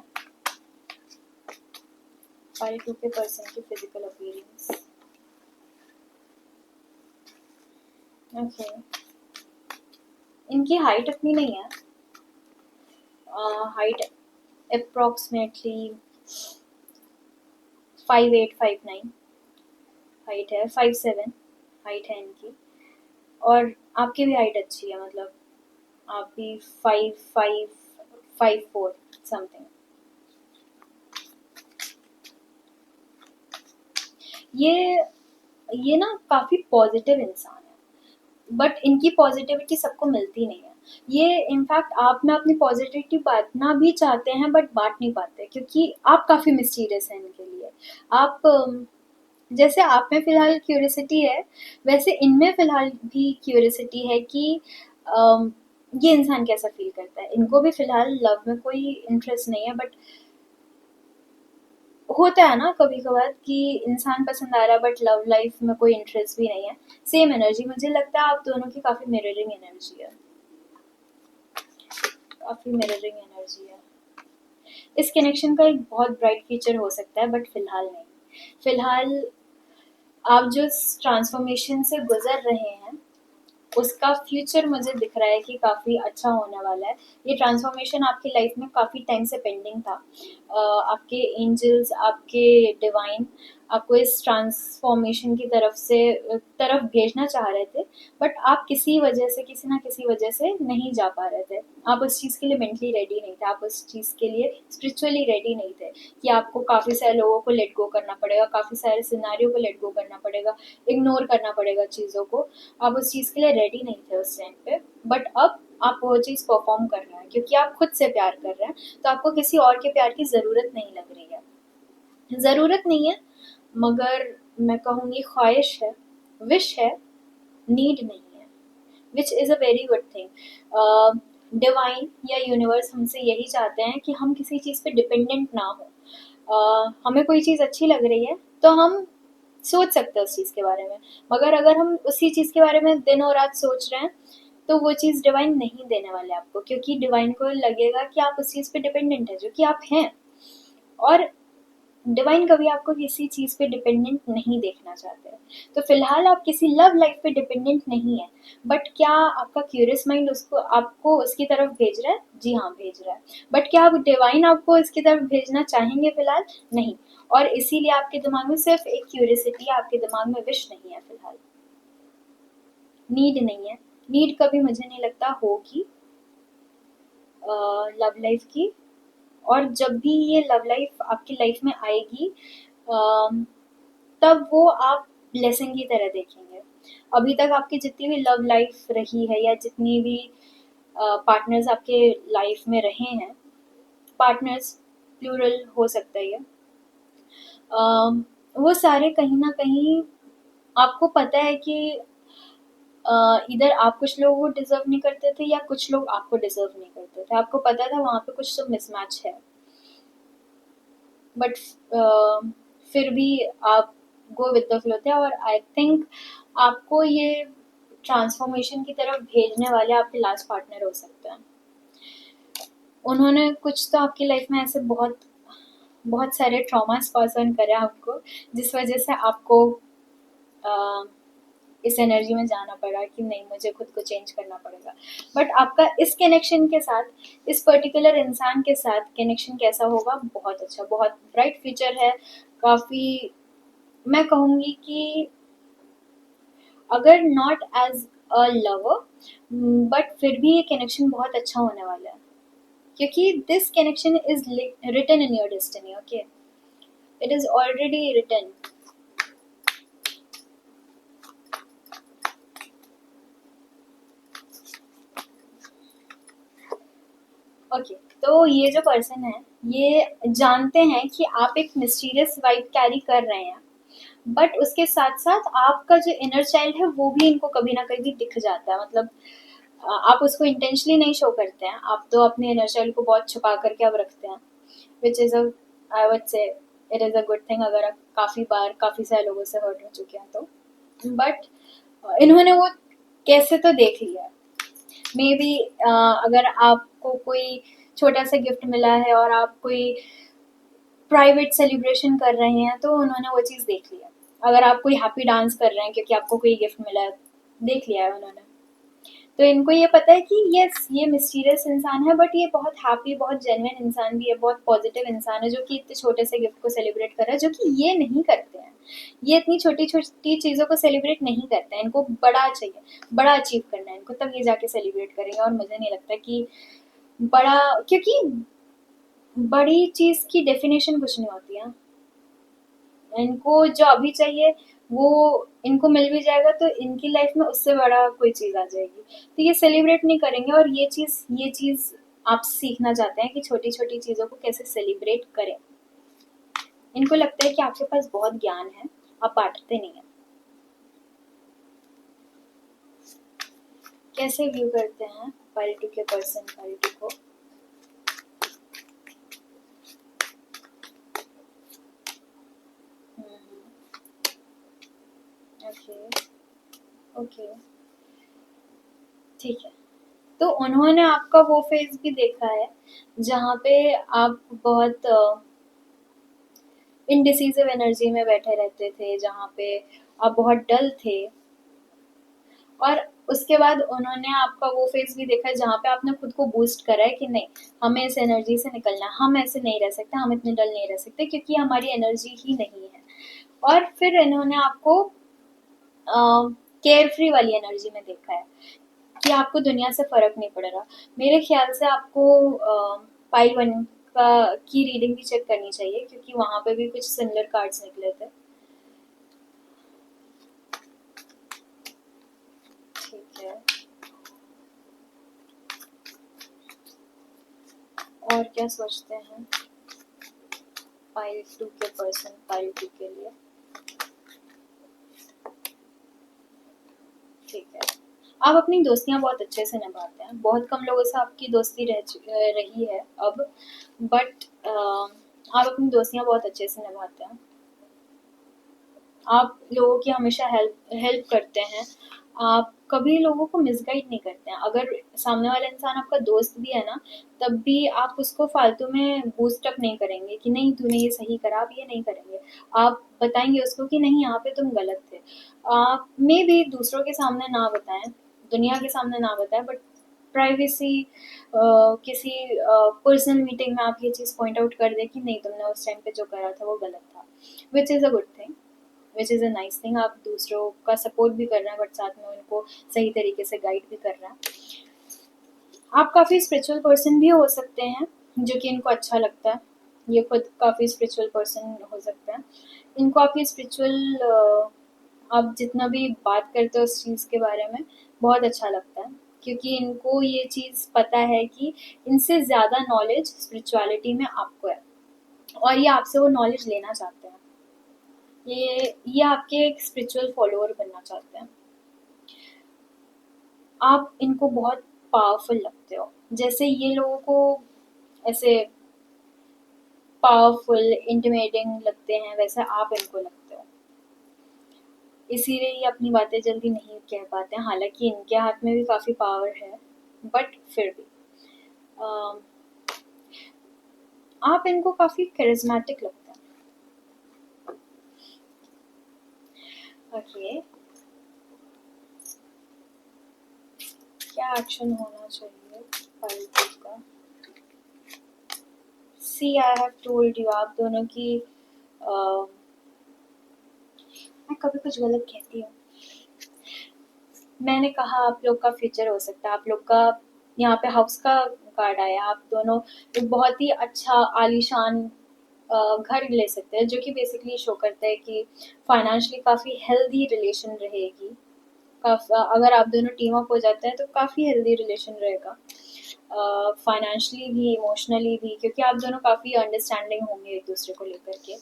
फाइल टू के पर्सन की फिजिकल अपीयरेंस, ओके, इनकी हाइट इतनी नहीं है, हाइट अप्रॉक्सीमेटली 5'8" 5'9" हाइट है, 5'7" हाइट है इनकी, और आपकी भी हाइट अच्छी है, मतलब आप भी 5 5 5 4 समथिंग। ये ये ना काफी पॉजिटिव इंसान है, बट इनकी पॉजिटिविटी सबको मिलती नहीं है। ये इनफैक्ट आप में अपनी पॉजिटिविटी बांटना भी चाहते हैं बट बांट नहीं पाते, क्योंकि आप काफी मिस्टीरियस हैं इनके लिए। आप जैसे आप में फिलहाल क्यूरियोसिटी है, वैसे इनमें फिलहाल भी क्यूरियोसिटी है कि ये इंसान कैसा फील करता है। इनको भी फिलहाल लव में कोई इंटरेस्ट नहीं है, बट होता है ना कभी कभार कि इंसान पसंद आ रहा है बट लव लाइफ में कोई इंटरेस्ट भी नहीं है। सेम एनर्जी मुझे लगता है आप दोनों की काफी मिररिंग एनर्जी है, काफी मिररिंग एनर्जी है। इस कनेक्शन का एक बहुत ब्राइट फ्यूचर हो सकता है, बट फिलहाल नहीं। फिलहाल आप जो ट्रांसफॉर्मेशन से गुजर रहे हैं उसका फ्यूचर मुझे दिख रहा है कि काफ़ी अच्छा होने वाला है। ये ट्रांसफॉर्मेशन आपकी लाइफ में काफ़ी टाइम से पेंडिंग था। आपके एंजल्स, आपके डिवाइन आपको इस ट्रांसफॉर्मेशन की तरफ भेजना चाह रहे थे, बट आप किसी वजह से, किसी ना किसी वजह से नहीं जा पा रहे थे। आप उस चीज़ के लिए मेंटली रेडी नहीं थे, आप उस चीज़ के लिए स्पिरिचुअली रेडी नहीं थे कि आपको काफ़ी सारे लोगों को लेट गो करना पड़ेगा, काफ़ी सारे सिनारियों को लेट गो करना पड़ेगा, इग्नोर करना पड़ेगा चीज़ों को। आप उस चीज़ के लिए रेडी नहीं थे उस टाइम पे, बट अब आप वो चीज़ परफॉर्म कर रहे हैं क्योंकि आप खुद से प्यार कर रहे हैं। तो आपको किसी और के प्यार की ज़रूरत नहीं लग रही है, ज़रूरत नहीं है, मगर मैं कहूँगी ख्वाहिश है, विश है, नीड नहीं है, विच is a very good thing. Divine या यूनिवर्स हमसे यही चाहते हैं कि हम किसी चीज़ पे डिपेंडेंट ना हो। हमें कोई चीज़ अच्छी लग रही है तो हम सोच सकते हैं उस चीज़ के बारे में, मगर अगर हम उसी चीज़ के बारे में दिन और रात सोच रहे हैं तो वो चीज़ डिवाइन नहीं देने वाले आपको, क्योंकि डिवाइन को लगेगा कि आप उस चीज़ पे डिपेंडेंट है जो कि आप हैं। और डिवाइन कभी आपको किसी चीज़ पे डिपेंडेंट नहीं देखना चाहते हैं। तो फिलहाल आप किसी लव लाइफ पे डिपेंडेंट नहीं है, बट क्या आपका क्यूरियस माइंड उसको आपको उसकी तरफ भेज रहा है? जी हाँ, भेज रहा है। बट क्या आप डिवाइन आपको इसकी तरफ भेजना चाहेंगे? फिलहाल नहीं। और इसीलिए आपके दिमाग में सिर्फ एक क्यूरियसिटी है, आपके दिमाग में विश नहीं है फिलहाल, नीड नहीं है। नीड कभी मुझे नहीं लगता होगी लव लाइफ की। और जब भी ये लव लाइफ आपकी लाइफ में आएगी तब वो आप ब्लेसिंग की तरह देखेंगे। अभी तक आपकी जितनी भी लव लाइफ रही है या जितनी भी पार्टनर्स आपके लाइफ में रहे हैं, पार्टनर्स प्लूरल हो सकता है ये, वो सारे कहीं ना कहीं आपको पता है कि इधर आप कुछ लोगों को डिजर्व नहीं करते थे या कुछ लोग आपको डिजर्व नहीं करते थे। आपको पता था वहां पे कुछ तो मिसमैच है, बट फिर भी आप गो विद द फ्लो थे। और आई थिंक आपको ये ट्रांसफॉर्मेशन की तरफ भेजने वाले आपके लास्ट पार्टनर हो सकते हैं। उन्होंने कुछ तो आपकी लाइफ में ऐसे बहुत बहुत सारे ट्रॉमास पास ऑन करे आपको, जिस वजह से आपको अ, इस एनर्जी में जाना पड़ा कि नहीं, मुझे खुद को चेंज करना पड़ेगा। बट आपका इस कनेक्शन के साथ, इस पर्टिकुलर इंसान के साथ कनेक्शन कैसा होगा? बहुत अच्छा, बहुत ब्राइट फ्यूचर है। काफ़ी, मैं कहूँगी कि अगर not as a lover, but फिर भी ये कनेक्शन बहुत अच्छा होने वाला है, क्योंकि this connection is written in your destiny. Okay, it is already written. Okay, तो ये जो पर्सन है ये जानते हैं कि आप एक मिस्टीरियस वाइब कैरी कर रहे हैं, बट उसके साथ साथ आपका जो इनर चाइल्ड है वो भी इनको कभी ना कभी दिख जाता है। मतलब आप उसको इंटेंशनली नहीं शो करते हैं, आप तो अपने इनर चाइल्ड को बहुत छुपा करके अब रखते हैं, which is a, I would say it is a good thing, अगर आप काफ़ी बार काफ़ी सारे लोगों से हर्ट हो चुके हैं तो। बट इन्होंने वो कैसे तो देख लिया। मे बी अगर आपको कोई छोटा सा गिफ्ट मिला है और आप कोई प्राइवेट सेलिब्रेशन कर रहे हैं तो उन्होंने वो चीज़ देख लिया। अगर आप कोई हैप्पी डांस कर रहे हैं क्योंकि आपको कोई गिफ्ट मिला है, देख लिया है उन्होंने। तो इनको ये पता है कि यस ये मिस्टीरियस इंसान है, बट ये बहुत हैप्पी, बहुत जेन्युइन इंसान भी है, बहुत पॉजिटिव इंसान है, जो कि इतने छोटे से गिफ्ट को सेलिब्रेट कर रहा है, जो कि ये नहीं करते हैं। ये इतनी छोटी छोटी चीज़ों को सेलिब्रेट नहीं करते हैं, इनको बड़ा चाहिए, बड़ा अचीव करना है इनको, तब ये जाके सेलिब्रेट करेंगे। और मुझे नहीं लगता कि बड़ा, क्योंकि बड़ी चीज़ की डेफिनेशन कुछ नहीं होती है। इनको जो अभी चाहिए वो इनको मिल भी जाएगा, तो इनकी लाइफ में उससे बड़ा कोई चीज़ आ जाएगी, तो ये सेलिब्रेट नहीं करेंगे। और ये चीज़ आप सीखना चाहते हैं कि छोटी छोटी चीज़ों को कैसे सेलिब्रेट करें। इनको लगता है कि आपके पास बहुत ज्ञान है, आप बांटते नहीं हैं। कैसे व्यू करते हैं पाइल टू के पर्सन पाइल टू को? ओके, ओके, ठीक है। तो उन्होंने आपका वो फेज भी देखा है जहाँ पे आप बहुत इनडिसिसिव एनर्जी में बैठे रहते थे, जहाँ पे आप बहुत डल थे। और उसके बाद उन्होंने आपका वो फेज भी देखा है जहाँ पे आपने खुद को बूस्ट करा है कि नहीं, हमें इस एनर्जी से निकलना है, हम ऐसे नहीं रह सकते, हम इतने डल नहीं रह सकते, क्योंकि हमारी एनर्जी ही नहीं है। और फिर इन्होंने आपको केयर फ्री वाली एनर्जी में देखा है कि आपको दुनिया से फर्क नहीं पड़ रहा। मेरे ख्याल से आपको पाई वन का की रीडिंग भी चेक करनी चाहिए, क्योंकि वहां पे भी कुछ सिमिलर कार्ड्स निकले थे। ठीक है, और क्या सोचते हैं पाइल टू के पर्सन पाइल टू के लिए? ठीक है, आप अपनी दोस्तियां बहुत अच्छे से निभाते हैं, बहुत कम लोगों से आपकी दोस्ती रही है अब, बट आप अपनी दोस्तियां बहुत अच्छे से निभाते हैं। आप लोगों की हमेशा हेल्प हेल्प करते हैं। आप कभी लोगों को मिसगाइड नहीं करते हैं। अगर सामने वाला इंसान आपका दोस्त भी है ना, तब भी आप उसको फालतू में बूस्ट अप नहीं करेंगे कि नहीं तूने ये सही करा, आप ये नहीं करेंगे। आप बताएंगे उसको कि नहीं यहाँ पे तुम गलत थे। आप में भी दूसरों के सामने ना बताएं, दुनिया के सामने ना बताएं, बट प्राइवेसी किसी पर्सनल मीटिंग में आप ये चीज़ पॉइंट आउट कर दें कि नहीं तुमने उस टाइम पे जो करा था वो गलत था, विच is a good thing, which is a nice thing. आप दूसरों का सपोर्ट भी कर रहे हैं, बट साथ में उनको सही तरीके से गाइड भी कर रहे हैं। आप काफ़ी स्पिरिचुअल पर्सन भी हो सकते हैं, जो कि इनको अच्छा लगता है। ये खुद काफ़ी स्पिरिचुअल पर्सन हो सकते हैं। इनको आपकी स्पिरिचुअल आप जितना भी बात करते हो उस चीज़ के बारे में, बहुत अच्छा लगता है, क्योंकि इनको ये चीज़ पता है कि इनसे ज़्यादा नॉलेज स्पिरिचुअलिटी में आपको है, और ये आपसे वो नॉलेज लेना चाहते हैं। ये आपके एक स्पिरिचुअल फॉलोअर बनना चाहते हैं। आप इनको बहुत पावरफुल लगते हो, जैसे ये लोगों को ऐसे पावरफुल इंटिमेटिंग लगते हैं, वैसे आप इनको लगते हो। इसीलिए ये अपनी बातें जल्दी नहीं कह पाते हैं, हालांकि इनके हाथ में भी काफ़ी पावर है, बट फिर भी अम, आप इनको काफ़ी करिज्मेटिक लगते हैं। ओके, क्या एक्शन होना चाहिए फालतू का? सी आई हैव टोल्ड यू, आप दोनों की मैं कभी कुछ गलत कहती हूँ। मैंने कहा आप लोग का फ्यूचर हो सकता है, आप लोग का यहाँ पे हाउस का कार्ड आया, आप दोनों एक बहुत ही अच्छा आलीशान घर ले सकते हैं, जो कि बेसिकली शो करता है कि फाइनेंशियली काफ़ी हेल्दी रिलेशन रहेगी। अगर आप दोनों टीम अप हो जाते हैं तो काफ़ी हेल्दी रिलेशन रहेगा, फाइनेंशियली भी इमोशनली भी, क्योंकि आप दोनों काफ़ी अंडरस्टैंडिंग होंगे एक दूसरे को लेकर के।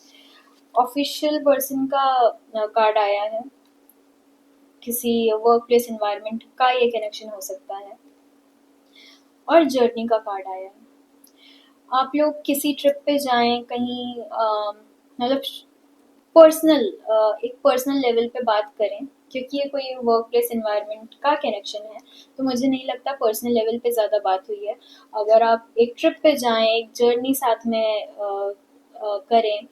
ऑफिशियल पर्सन का कार्ड आया है, किसी वर्क प्लेस इन्वायरमेंट का ये कनेक्शन हो सकता है। और जर्नी का कार्ड आया है, आप लोग किसी ट्रिप पे जाएं कहीं, मतलब पर्सनल, एक पर्सनल लेवल पे बात करें, क्योंकि ये कोई वर्क प्लेस इन्वायरमेंट का कनेक्शन है, तो मुझे नहीं लगता पर्सनल लेवल पे ज़्यादा बात हुई है। अगर आप एक ट्रिप पे जाएं, एक जर्नी साथ में करें,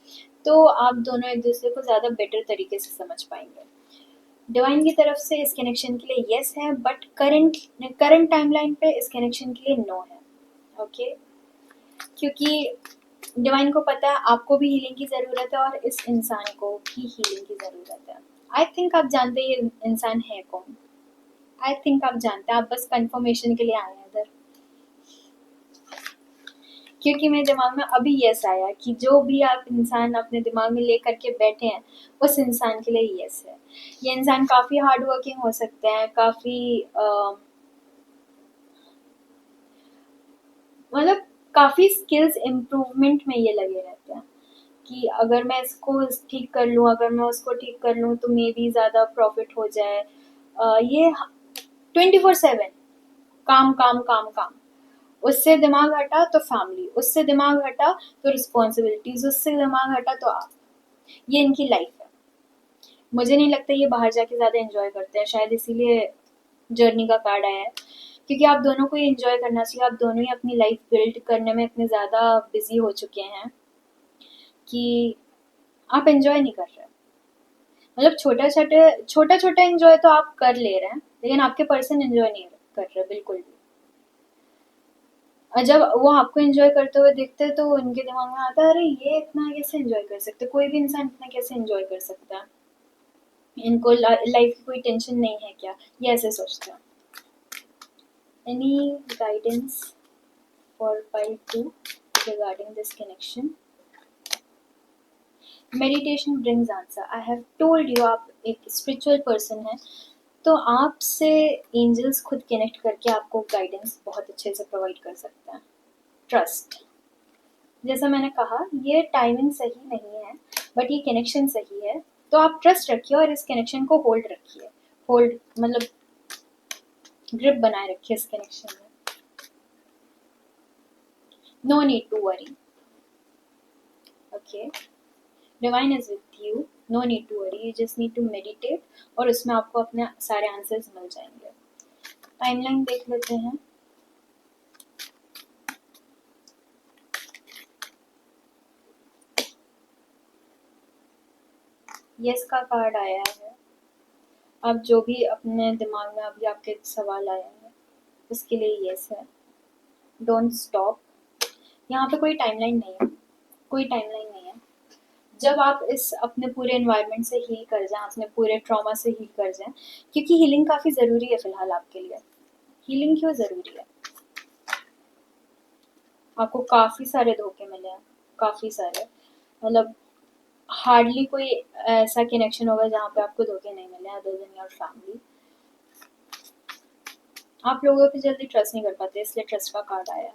तो आप दोनों एक दूसरे को ज़्यादा बेटर तरीके से समझ पाएंगे। डिवाइन की तरफ से इस कनेक्शन के लिए यस है, बट करंट करंट टाइमलाइन पे इस कनेक्शन के लिए नो है। ओके, क्योंकि डिवाइन को पता है आपको भी हीलिंग की ज़रूरत है और इस इंसान को भी हीलिंग की ज़रूरत है। आई थिंक आप जानते हैं ये इंसान है कौन। आई थिंक आप जानते हैं, आप बस कंफर्मेशन के लिए आए हैं इधर, क्योंकि मेरे दिमाग में अभी यस आया कि जो भी आप इंसान अपने दिमाग में ले करके बैठे हैं उस इंसान के लिए यस है। ये इंसान काफ़ी हार्ड वर्किंग हो सकते हैं, काफ़ी मतलब काफ़ी स्किल्स इम्प्रूवमेंट में ये लगे रहते हैं कि अगर मैं इसको ठीक कर लूँ, अगर मैं उसको ठीक कर लूँ तो मे बी ज़्यादा प्रॉफिट हो जाए। ये 24/7 काम काम काम काम। उससे दिमाग हटा तो फैमिली, उससे दिमाग हटा तो रिस्पॉन्सिबिलिटीज, उससे दिमाग हटा तो आप। ये इनकी लाइफ है। मुझे नहीं लगता ये बाहर जाके ज़्यादा एंजॉय करते हैं, शायद इसीलिए जर्नी का कार्ड आया है, क्योंकि आप दोनों को ही एंजॉय करना चाहिए। आप दोनों ही अपनी लाइफ बिल्ड करने में इतने ज़्यादा बिजी हो चुके हैं कि आप एंजॉय नहीं कर रहे। मतलब छोटा छोटा एंजॉय तो आप कर ले रहे हैं, लेकिन आपके पर्सन एंजॉय नहीं कर रहे बिल्कुल भी। और जब वो आपको एंजॉय करते हुए देखते हैं तो उनके दिमाग में आता है, अरे ये इतना कैसे एंजॉय कर सकते, कोई भी इंसान इतना कैसे एंजॉय कर सकता है, इनको लाइफ की कोई टेंशन नहीं है क्या, ये ऐसे सोचते हैं। Any guidance for pile 2 regarding this connection? Meditation brings answer. I have told you, आप एक स्पिरिचुअल पर्सन है, तो आपसे एंजल्स खुद कनेक्ट करके आपको गाइडेंस बहुत अच्छे से प्रोवाइड कर सकते हैं। ट्रस्ट, जैसा मैंने कहा, ये टाइमिंग सही नहीं है बट ये कनेक्शन सही है, तो आप ट्रस्ट रखिए और इस कनेक्शन को होल्ड रखिए। होल्ड मतलब ग्रिप बनाए रखिए इस कनेक्शन में। No need to worry. Okay, divine is with you, no need to worry, you just need to meditate और उसमें आपको अपने सारे आंसर्स मिल जाएंगे। टाइमलाइन देख लेते हैं। यस का कार्ड आया है। अब जो भी अपने दिमाग में अभी आपके सवाल आए हैं उसके लिए यस है। Don't stop. यहाँ पे कोई टाइमलाइन नहीं है, कोई टाइमलाइन नहीं है। जब आप इस अपने पूरे एनवायरनमेंट से हील कर जाएं, अपने पूरे ट्रॉमा से हील कर जाएं, क्योंकि हीलिंग काफ़ी ज़रूरी है फ़िलहाल आपके लिए। हीलिंग क्यों ज़रूरी है? आपको काफ़ी सारे धोखे मिले हैं, काफ़ी सारे, मतलब हार्डली कोई ऐसा कनेक्शन होगा जहाँ पे आपको धोखे नहीं मिले अदर देन योर फैमिली। आप लोगों पे जल्दी ट्रस्ट नहीं कर पाते, इसलिए ट्रस्ट का कार्ड आया।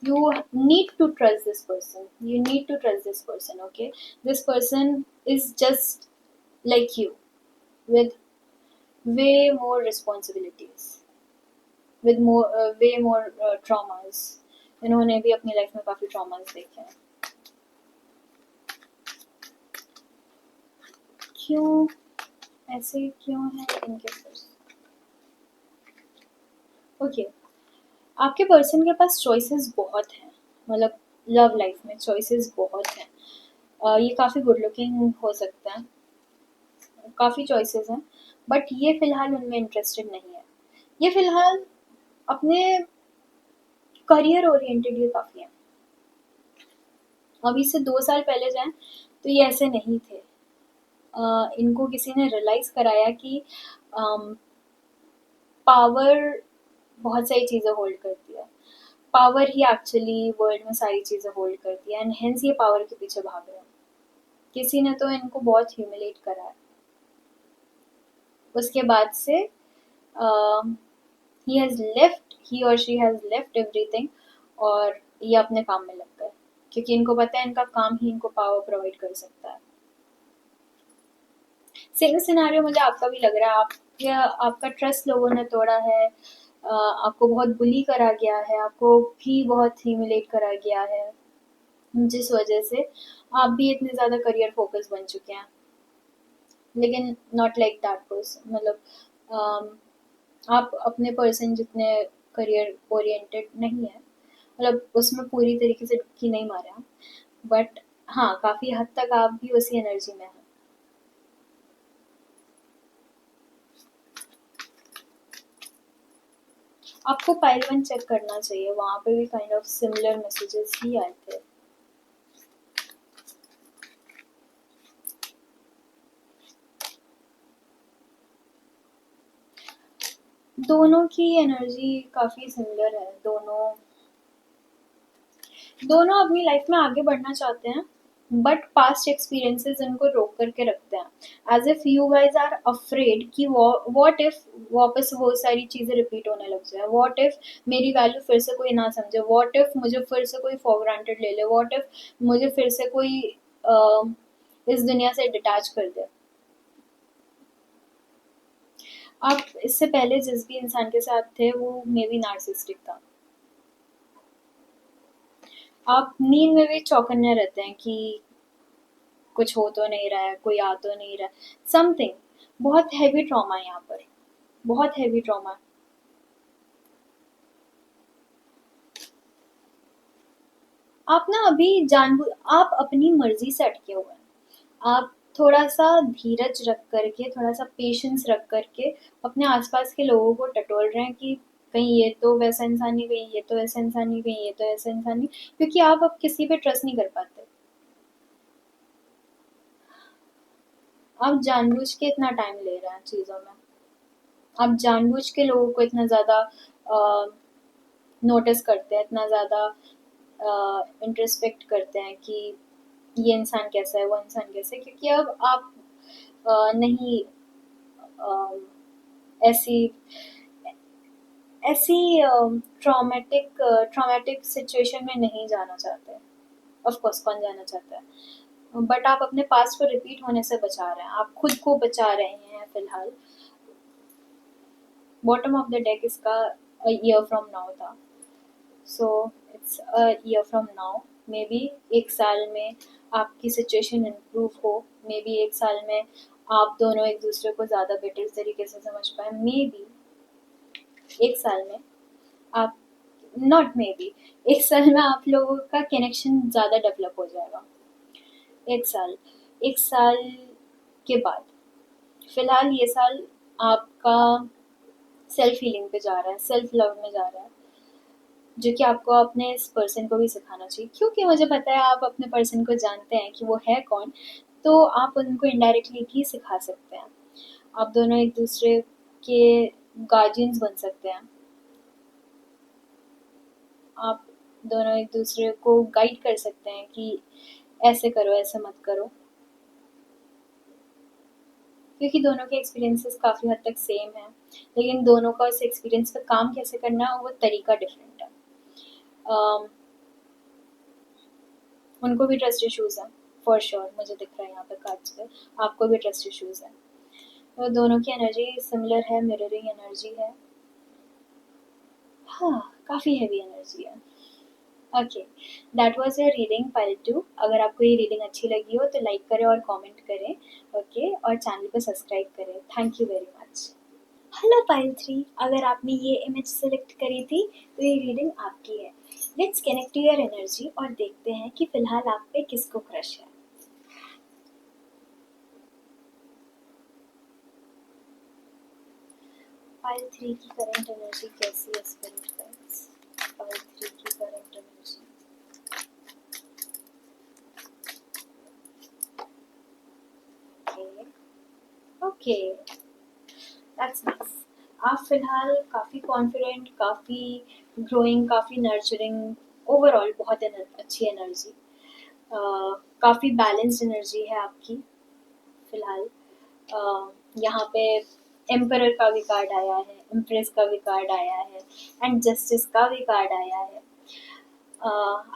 You need to trust this person, you need to trust this person. Okay, this person is just like you, with way more responsibilities, with more way more traumas. इन्होंने भी अपनी life में काफी traumas देखे हैं। क्यों ऐसे क्यों है इनके पास? ओके, आपके पर्सन के पास चॉइसेस बहुत हैं, मतलब लव लाइफ में चॉइसेस बहुत हैं। ये काफ़ी गुड लुकिंग हो सकता है, काफ़ी चॉइसेस हैं, बट ये फ़िलहाल उनमें इंटरेस्टेड नहीं है। ये फ़िलहाल अपने करियर ओरिएंटेड ये काफ़ी है। अभी से 2 साल पहले जाएं तो ये ऐसे नहीं थे। इनको किसी ने रियलाइज़ कराया कि पावर बहुत सारी चीज़ें होल्ड करती है। पावर ही एक्चुअली वर्ल्ड में सारी चीज़ें होल्ड करती है, एंड हेंस ये पावर के पीछे भाग रहे हैं। किसी ने तो इनको बहुत ह्यूमिलेट करा है। उसके बाद से he or she has left everything और ये अपने काम में लग गए, क्योंकि इनको पता है इनका काम ही इनको पावर प्रोवाइड कर सकता है। सेम सिनेरियो मुझे आपका भी लग रहा है। आपका ट्रस्ट लोगों ने तोड़ा है, आपको बहुत बुली करा गया है, आपको भी बहुत ह्यूमिलेट करा गया है, जिस वजह से आप भी इतने ज़्यादा करियर फोकस बन चुके हैं। लेकिन नॉट लाइक दैट पर्सन, मतलब आप अपने पर्सन जितने करियर ओरिएंटेड नहीं है, मतलब उसमें पूरी तरीके से डुबकी नहीं मारे आप, बट हाँ काफ़ी हद तक आप भी उसी एनर्जी में हैं। आपको पाइल 1 चेक करना चाहिए, वहाँ पे भी काइंड ऑफ सिमिलर मैसेजेस ही आए थे। दोनों की एनर्जी काफ़ी सिमिलर है, दोनों अपनी लाइफ में आगे बढ़ना चाहते हैं, बट पास्ट एक्सपीरियंसेस इनको रोक करके रखते हैं। As if you guys are afraid कि व्हाट इफ वापस वो सारी चीज़ें रिपीट होने लग जाए, व्हाट इफ मेरी वैल्यू फिर से कोई ना समझे, व्हाट इफ मुझे फिर से कोई फॉर ग्रांटेड ले ले, व्हाट इफ मुझे फिर से कोई इस दुनिया से डिटैच कर दे। आप इससे पहले जिस भी इंसान के साथ थे वो मे बी नार्सिसिस्टिक था। आप नींद में भी चौकन्ने रहते हैं कि कुछ हो तो नहीं रहा है, कोई आ तो नहीं रहा है, समथिंग। बहुत हैवी ट्रॉमा है यहाँ पर, बहुत हैवी ट्रॉमा है। आप ना अभी जानबूझ आप अपनी मर्जी से अटके हुए हैं। आप थोड़ा सा धीरज रख करके, थोड़ा सा पेशेंस रख करके अपने आसपास के लोगों को टटोल रहे हैं कि कहीं ये तो वैसा इंसान नहीं, कहीं ये तो वैसा इंसान नहीं, कहीं ये तो ऐसा इंसान नहीं, क्योंकि आप अब किसी पे ट्रस्ट नहीं कर पाते। आप जानबूझ के इतना टाइम ले रहे हैं चीज़ों में, आप जानबूझ के लोगों को इतना ज़्यादा नोटिस करते हैं, इतना ज़्यादा इंट्रोस्पेक्ट करते हैं कि ये इंसान कैसा है, वो इंसान कैसा है, क्योंकि अब आप नहीं अ, ऐसी ऐसी ट्रॉमेटिक सिचुएशन में नहीं जाना चाहते। ऑफ कोर्स कौन जाना चाहता है, बट आप अपने पास्ट को रिपीट होने से बचा रहे हैं, आप खुद को बचा रहे हैं फिलहाल। बॉटम ऑफ द डेक इसका अ ईयर फ्रॉम नाउ था, so it's a year from now. May be एक साल में आपकी सिचुएशन इम्प्रूव हो, मे बी एक साल में आप दोनों एक दूसरे को ज़्यादा बेटर तरीके से समझ पाए, मे बी एक साल में आप नॉट मे बी एक साल में आप लोगों का कनेक्शन ज़्यादा डेवलप हो जाएगा। एक साल, एक साल के बाद, फिलहाल ये साल आपका सेल्फ हीलिंग पे जा रहा है, सेल्फ लव में जा रहा है, जो कि आपको अपने इस पर्सन को भी सिखाना चाहिए, क्योंकि मुझे पता है आप अपने पर्सन को जानते हैं कि वो है कौन, तो आप उनको इनडायरेक्टली भी सिखा सकते हैं। आप दोनों एक दूसरे के गार्जियंस बन सकते हैं, आप दोनों एक दूसरे को गाइड कर सकते हैं कि ऐसे करो, ऐसे मत करो, क्योंकि दोनों के एक्सपीरियंसेस काफ़ी हद तक सेम है, लेकिन दोनों का उस एक्सपीरियंस पे काम कैसे करना है वो तरीका डिफरेंट है। um, उनको भी ट्रस्ट इश्यूज हैं, फॉर श्योर, मुझे दिख रहा है यहाँ पे कार्ड्स पे, आपको भी ट्रस्ट इश्यूज हैं, तो दोनों की एनर्जी सिमिलर है, मिररिंग एनर्जी है। हाँ, काफ़ी हैवी एनर्जी है। Okay, that was your reading pile 2। अगर आपको ये रीडिंग अच्छी लगी हो तो लाइक करें और कमेंट करें, ओके, और चैनल को सब्सक्राइब करें। Thank you very much. Hello pile 3, अगर आपने ये इमेज सेलेक्ट करी थी तो ये रीडिंग आपकी है। Let's connect to your energy और देखते हैं कि फिलहाल आप पे किसको क्रश है। पाइल 3 की करंट एनर्जी कैसी है स्पिरिट गाइड्स? पाइल 3 की current energy, okay, that's nice. आप फिलहाल काफ़ी कॉन्फिडेंट, काफ़ी ग्रोइंग, काफ़ी नर्चरिंग, ओवरऑल बहुत अच्छी एनर्जी, काफ़ी बैलेंस्ड एनर्जी है आपकी फिलहाल। यहाँ पे एम्परर का भी कार्ड आया है, इम्प्रेस का भी कार्ड आया है, एंड जस्टिस का भी कार्ड आया है।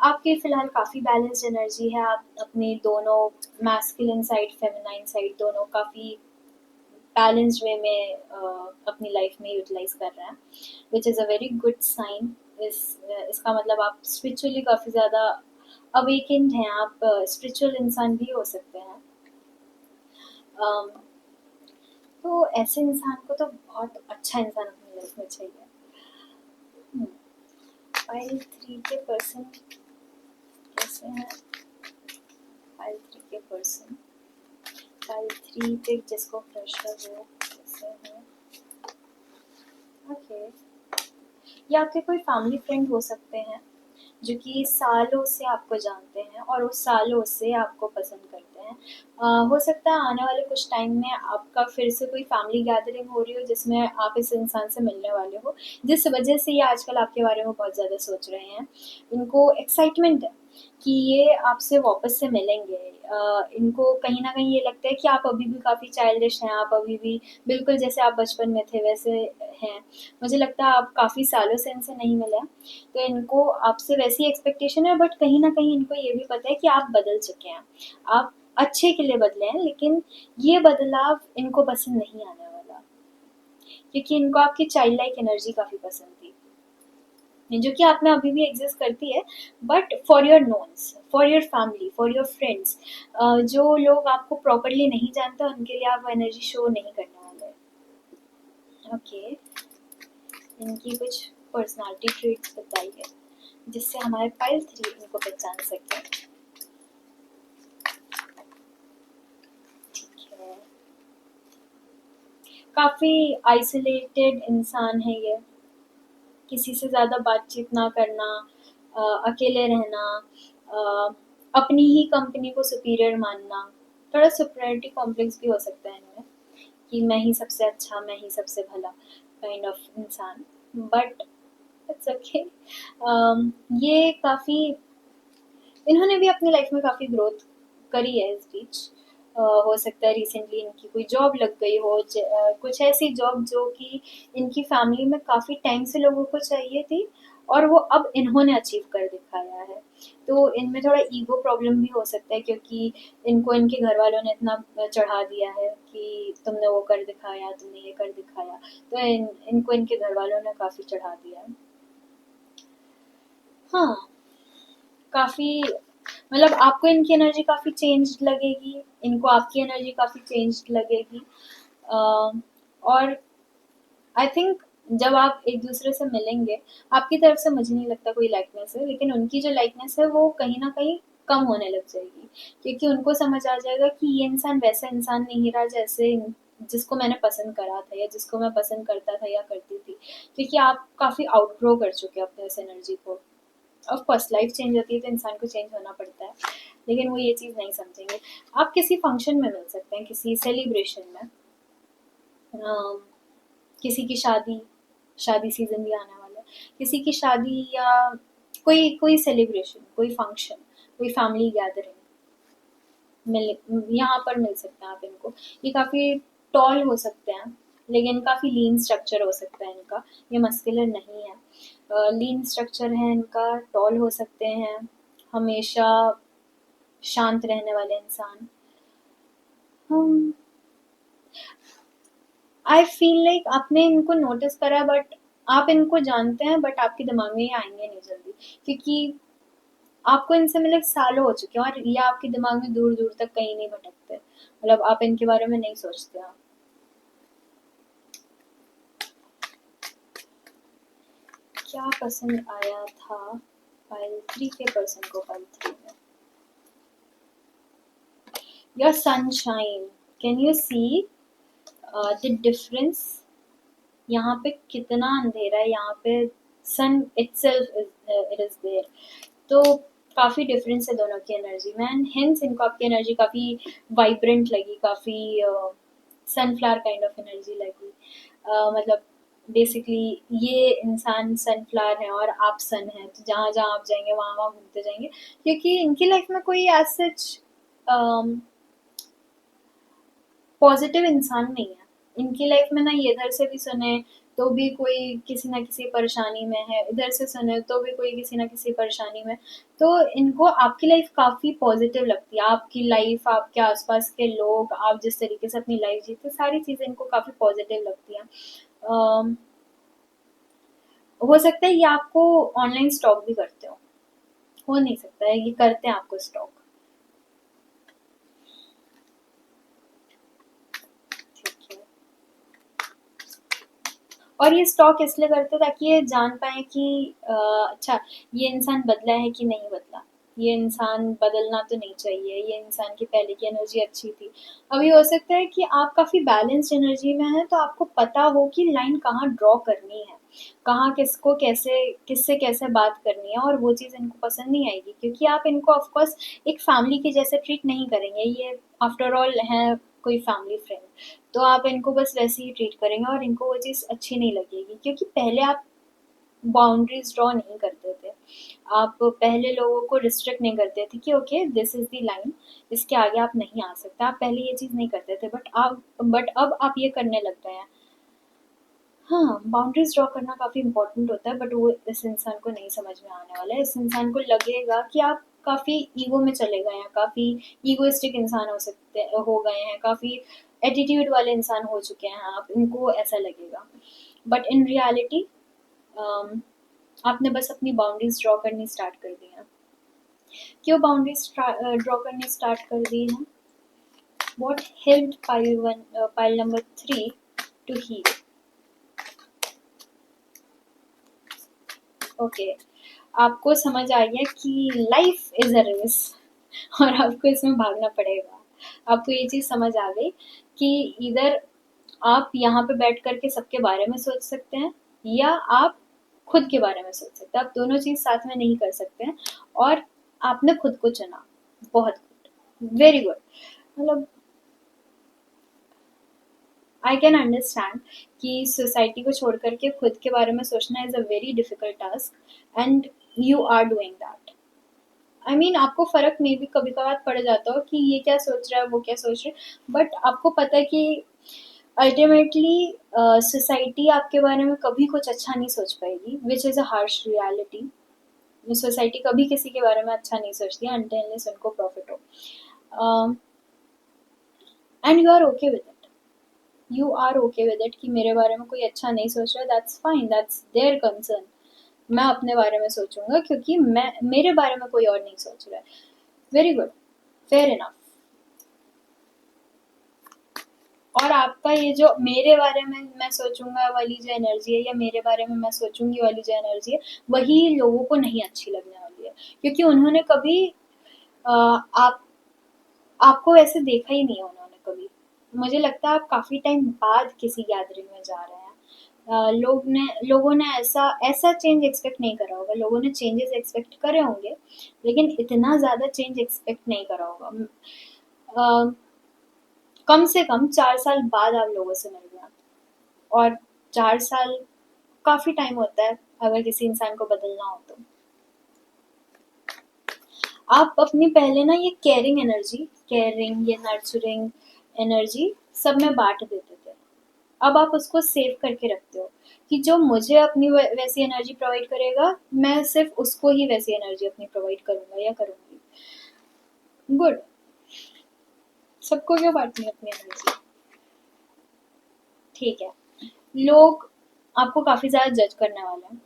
आपकी फ़िलहाल काफ़ी बैलेंस्ड एनर्जी है, आप अपनी दोनों मैस्कुलिन साइड, फेमिनाइन साइड दोनों काफ़ी बैलेंस्ड वे में अपनी लाइफ में यूटिलाइज कर रहे हैं, which is a very good sign. इसका मतलब आप स्पिरिचुअली काफ़ी ज़्यादा अवेकेंड हैं, आप स्पिरिचुअल इंसान भी हो सकते हैं। तो ऐसे इंसान को तो बहुत अच्छा इंसान अपनी लाइफ में चाहिए। फाइल 3 के पर्सन कैसे हैं? फाइल 3 के पर्सन, फाइल 3 पे जिसको क्रश है वो कैसे है? ओके, ये आपके कोई फैमिली फ्रेंड हो सकते हैं जो कि सालों से आपको जानते हैं और वो सालों से आपको पसंद करते हैं। हो सकता है आने वाले कुछ टाइम में आपका फिर से कोई फैमिली गैदरिंग हो रही हो जिसमें आप इस इंसान से मिलने वाले हो, जिस वजह से ये आजकल आपके बारे में बहुत ज़्यादा सोच रहे हैं। इनको एक्साइटमेंट है कि ये आपसे वापस से मिलेंगे। इनको कहीं न कहीं ये लगता है कि आप अभी भी काफ़ी चाइल्डिश हैं, आप अभी भी बिल्कुल जैसे आप बचपन में थे वैसे हैं। मुझे लगता है आप काफ़ी सालों से इनसे नहीं मिले हैं, तो इनको आपसे वैसी एक्सपेक्टेशन है, बट कहीं न कहीं इनको ये भी पता है कि आप बदल चुके हैं। आप अच्छे के लिए बदले हैं, लेकिन ये बदलाव इनको पसंद नहीं आने वाला, क्योंकि इनको आपकी चाइल्ड लाइक एनर्जी काफ़ी पसंद थी। जो कि आप में अभी भी एग्जिस्ट करती है, but for your knowns, for your family, for your friends, जो लोग आपको प्रॉपरली नहीं जानते उनके लिए आप वो एनर्जी शो नहीं करने वाले। ओके, इनकी कुछ पर्सनालिटी ट्रेट्स बताइए जिससे हमारे फाइल 3 इनको पहचान सके। ठीक है, काफी आइसोलेटेड इंसान है ये, किसी से ज़्यादा बातचीत ना करना, अकेले रहना, अपनी ही कंपनी को सुपीरियर मानना, थोड़ा सुपीरियरिटी कॉम्प्लेक्स भी हो सकता है इनमें कि मैं ही सबसे अच्छा, मैं ही सबसे भला काइंड ऑफ इंसान, बट इट्स ओके। ये काफ़ी, इन्होंने भी अपनी लाइफ में काफ़ी ग्रोथ करी है इस बीच। हो सकता है रिसेंटली इनकी कोई जॉब लग गई हो, कुछ ऐसी जॉब जो कि इनकी फैमिली में काफ़ी टाइम से लोगों को चाहिए थी और वो अब इन्होंने अचीव कर दिखाया है। तो इनमें थोड़ा ईगो प्रॉब्लम भी हो सकता है, क्योंकि इनको इनके घर वालों ने इतना चढ़ा दिया है कि तुमने वो कर दिखाया, तुमने ये कर दिखाया, तो इनको इनके घर वालों ने काफ़ी चढ़ा दिया है। हाँ, काफ़ी, मतलब आपको इनकी एनर्जी काफ़ी चेंज्ड लगेगी, इनको आपकी एनर्जी काफ़ी चेंज्ड लगेगी। और आई थिंक जब आप एक दूसरे से मिलेंगे, आपकी तरफ से मुझे नहीं लगता कोई लाइकनेस है, लेकिन उनकी जो लाइकनेस है वो कहीं ना कहीं कम होने लग जाएगी, क्योंकि उनको समझ आ जाएगा कि ये इंसान वैसा इंसान नहीं रहा जैसे जिसको मैंने पसंद करा था या जिसको मैं पसंद करता था या करती थी, क्योंकि आप काफ़ी आउटग्रो कर चुके हो अपने इस एनर्जी को। ऑफ कोर्स लाइफ चेंज होती है तो इंसान को चेंज होना पड़ता है, लेकिन वो ये चीज़ नहीं समझेंगे। आप किसी फंक्शन में मिल सकते हैं, किसी सेलिब्रेशन में, अम, किसी की शादी, शादी सीजन भी आने वाला है, किसी की शादी या कोई कोई सेलिब्रेशन, कोई फंक्शन, कोई फैमिली गैदरिंग, मिल यहाँ पर मिल सकते हैं आप इनको। ये काफ़ी टॉल हो सकते हैं, लेकिन काफ़ी लीन स्ट्रक्चर हो सकता है इनका, ये मस्कुलर नहीं है। लीन स्ट्रक्चर है इनका, टॉल हो सकते हैं, हमेशा शांत रहने वाले इंसान। हम, आई फील लाइक आपने इनको नोटिस करा, बट आप इनको जानते हैं, बट आपके दिमाग में ये आएंगे नहीं जल्दी, क्योंकि आपको इनसे मिले सालों हो चुके हैं और ये आपके दिमाग में दूर दूर तक कहीं नहीं भटकते, मतलब आप इनके बारे में नहीं सोचते आप। क्या पसंद आया था फाइल 3 के पर्सन को फाइल 3 में? Your sunshine, can you see the difference? यहाँ पे कितना अंधेरा है, यहाँ पे सन इटसेल्फ इट इज देयर, तो काफ़ी डिफरेंस है दोनों की एनर्जी में, एंड हेंस इनको आपकी एनर्जी काफ़ी वाइब्रेंट लगी, काफ़ी सनफ्लावर काइंड ऑफ एनर्जी लगी। मतलब बेसिकली ये इंसान सनफ्लावर है और आप सन हैं, तो जहाँ जहाँ आप जाएंगे वहाँ वहाँ घूमते जाएंगे, क्योंकि इनकी लाइफ में कोई एज सच पॉजिटिव इंसान नहीं है। इनकी लाइफ में ना ये इधर से भी सुने तो भी कोई किसी ना किसी परेशानी में है, इधर से सुने तो भी कोई किसी ना किसी परेशानी में। तो इनको आपकी लाइफ काफ़ी पॉजिटिव लगती है, आपकी लाइफ, आपके आसपास के लोग, आप जिस तरीके से अपनी लाइफ जीते, सारी चीज़ें इनको काफ़ी पॉजिटिव लगती हैं। अम, हो सकता है ये आपको ऑनलाइन स्टॉक भी करते हो नहीं सकता है, ये करते हैं आपको स्टॉक। ठीक है, और ये स्टॉक इसलिए करते हैं ताकि ये जान पाए कि अच्छा ये इंसान बदला है कि नहीं बदला। ये इंसान बदलना तो नहीं चाहिए, ये इंसान की पहले की एनर्जी अच्छी थी। अभी हो सकता है कि आप काफ़ी बैलेंस्ड एनर्जी में हैं, तो आपको पता हो कि लाइन कहाँ ड्रॉ करनी है, कहाँ किसको कैसे, किससे कैसे बात करनी है, और वो चीज़ इनको पसंद नहीं आएगी, क्योंकि आप इनको ऑफ कोर्स एक फैमिली के जैसे ट्रीट नहीं करेंगे। ये आफ्टर ऑल है कोई फैमिली फ्रेंड, तो आप इनको बस वैसे ही ट्रीट करेंगे और इनको वो चीज़ अच्छी नहीं लगेगी, क्योंकि पहले आप बाउंड्रीज ड्रॉ नहीं करते थे। आप पहले लोगों को रिस्ट्रिक्ट नहीं करते थे कि okay this is the line, इसके आगे आप नहीं आ सकते। आप पहले ये चीज़ नहीं करते थे, बट अब आप ये करने लग गए हैं। हाँ, बाउंड्रीज ड्रॉ करना काफ़ी इंपॉर्टेंट होता है, बट वो इस इंसान को नहीं समझ में आने वाला है। इस इंसान को लगेगा कि आप काफ़ी ईगो में चले गए हैं, काफ़ी ईगोइस्टिक इंसान हो गए हैं, काफ़ी एटीट्यूड वाले इंसान हो चुके हैं आप, इनको ऐसा लगेगा। बट इन रियलिटी आपने बस अपनी बाउंड्रीज ड्रॉ करनी स्टार्ट कर दी हैं। क्यों बाउंड्रीज ड्रॉ करनी स्टार्ट कर दी हैं? What helped pile number 3 to heal? Okay, आपको समझ आ गया कि लाइफ इज अ रेस और आपको इसमें भागना पड़ेगा। आपको ये चीज़ समझ आ गई कि इधर आप यहाँ पे बैठ करके सबके बारे में सोच सकते हैं, या आप खुद के बारे में सोच सकते हैं। आप दोनों चीज़ साथ में नहीं कर सकते हैं, और आपने खुद को चुना। बहुत गुड, वेरी गुड। मतलब आई कैन अंडरस्टैंड कि सोसाइटी को छोड़ करके खुद के बारे में सोचना is a very difficult task, and you are doing that. I mean आपको फ़र्क में भी कभी कभार पड़ जाता हो कि ये क्या सोच रहा है, वो क्या सोच रहा है, बट आपको पता है कि अल्टीमेटली सोसाइटी आपके बारे में कभी कुछ अच्छा नहीं सोच पाएगी, which is a harsh reality. Society कभी किसी के बारे में अच्छा नहीं सोचती अनटिल अनलेस उनको प्रॉफिट हो, and you are okay with it. You are okay with it कि मेरे बारे में कोई अच्छा नहीं सोच रहा है, that's fine, that's their concern. मैं अपने बारे में सोचूंगा क्योंकि मैं, मेरे बारे में कोई और नहीं सोच रहा है। Very good, fair enough. और आपका ये जो मेरे बारे में मैं सोचूंगा वाली जो एनर्जी है, या मेरे बारे में मैं सोचूंगी वाली जो एनर्जी है, वही लोगों को नहीं अच्छी लगने वाली है, क्योंकि उन्होंने कभी आप आपको ऐसे देखा ही नहीं है उन्होंने कभी। मुझे लगता है आप काफी टाइम बाद किसी गैदरिंग में जा रहे हैं। लोगों ने ऐसा ऐसा चेंज एक्सपेक्ट नहीं करा होगा। लोगों ने चेंजेस एक्सपेक्ट करे होंगे, लेकिन इतना ज्यादा चेंज एक्सपेक्ट नहीं करा होगा। अ, कम से कम 4 साल बाद आप लोगों से मिल रहे हैं, और 4 साल काफी टाइम होता है अगर किसी इंसान को बदलना हो तो। आप अपनी पहले ना ये केयरिंग एनर्जी, केयरिंग, ये नर्चरिंग एनर्जी सब में बांट देते थे। अब आप उसको सेव करके रखते हो कि जो मुझे अपनी वैसी एनर्जी प्रोवाइड करेगा, मैं सिर्फ उसको ही वैसी एनर्जी अपनी प्रोवाइड करूंगा या करूंगी। गुड। सबको क्यों बांटनी है अपनी एनर्जी? ठीक है। लोग आपको काफी ज्यादा जज करने वाले हैं,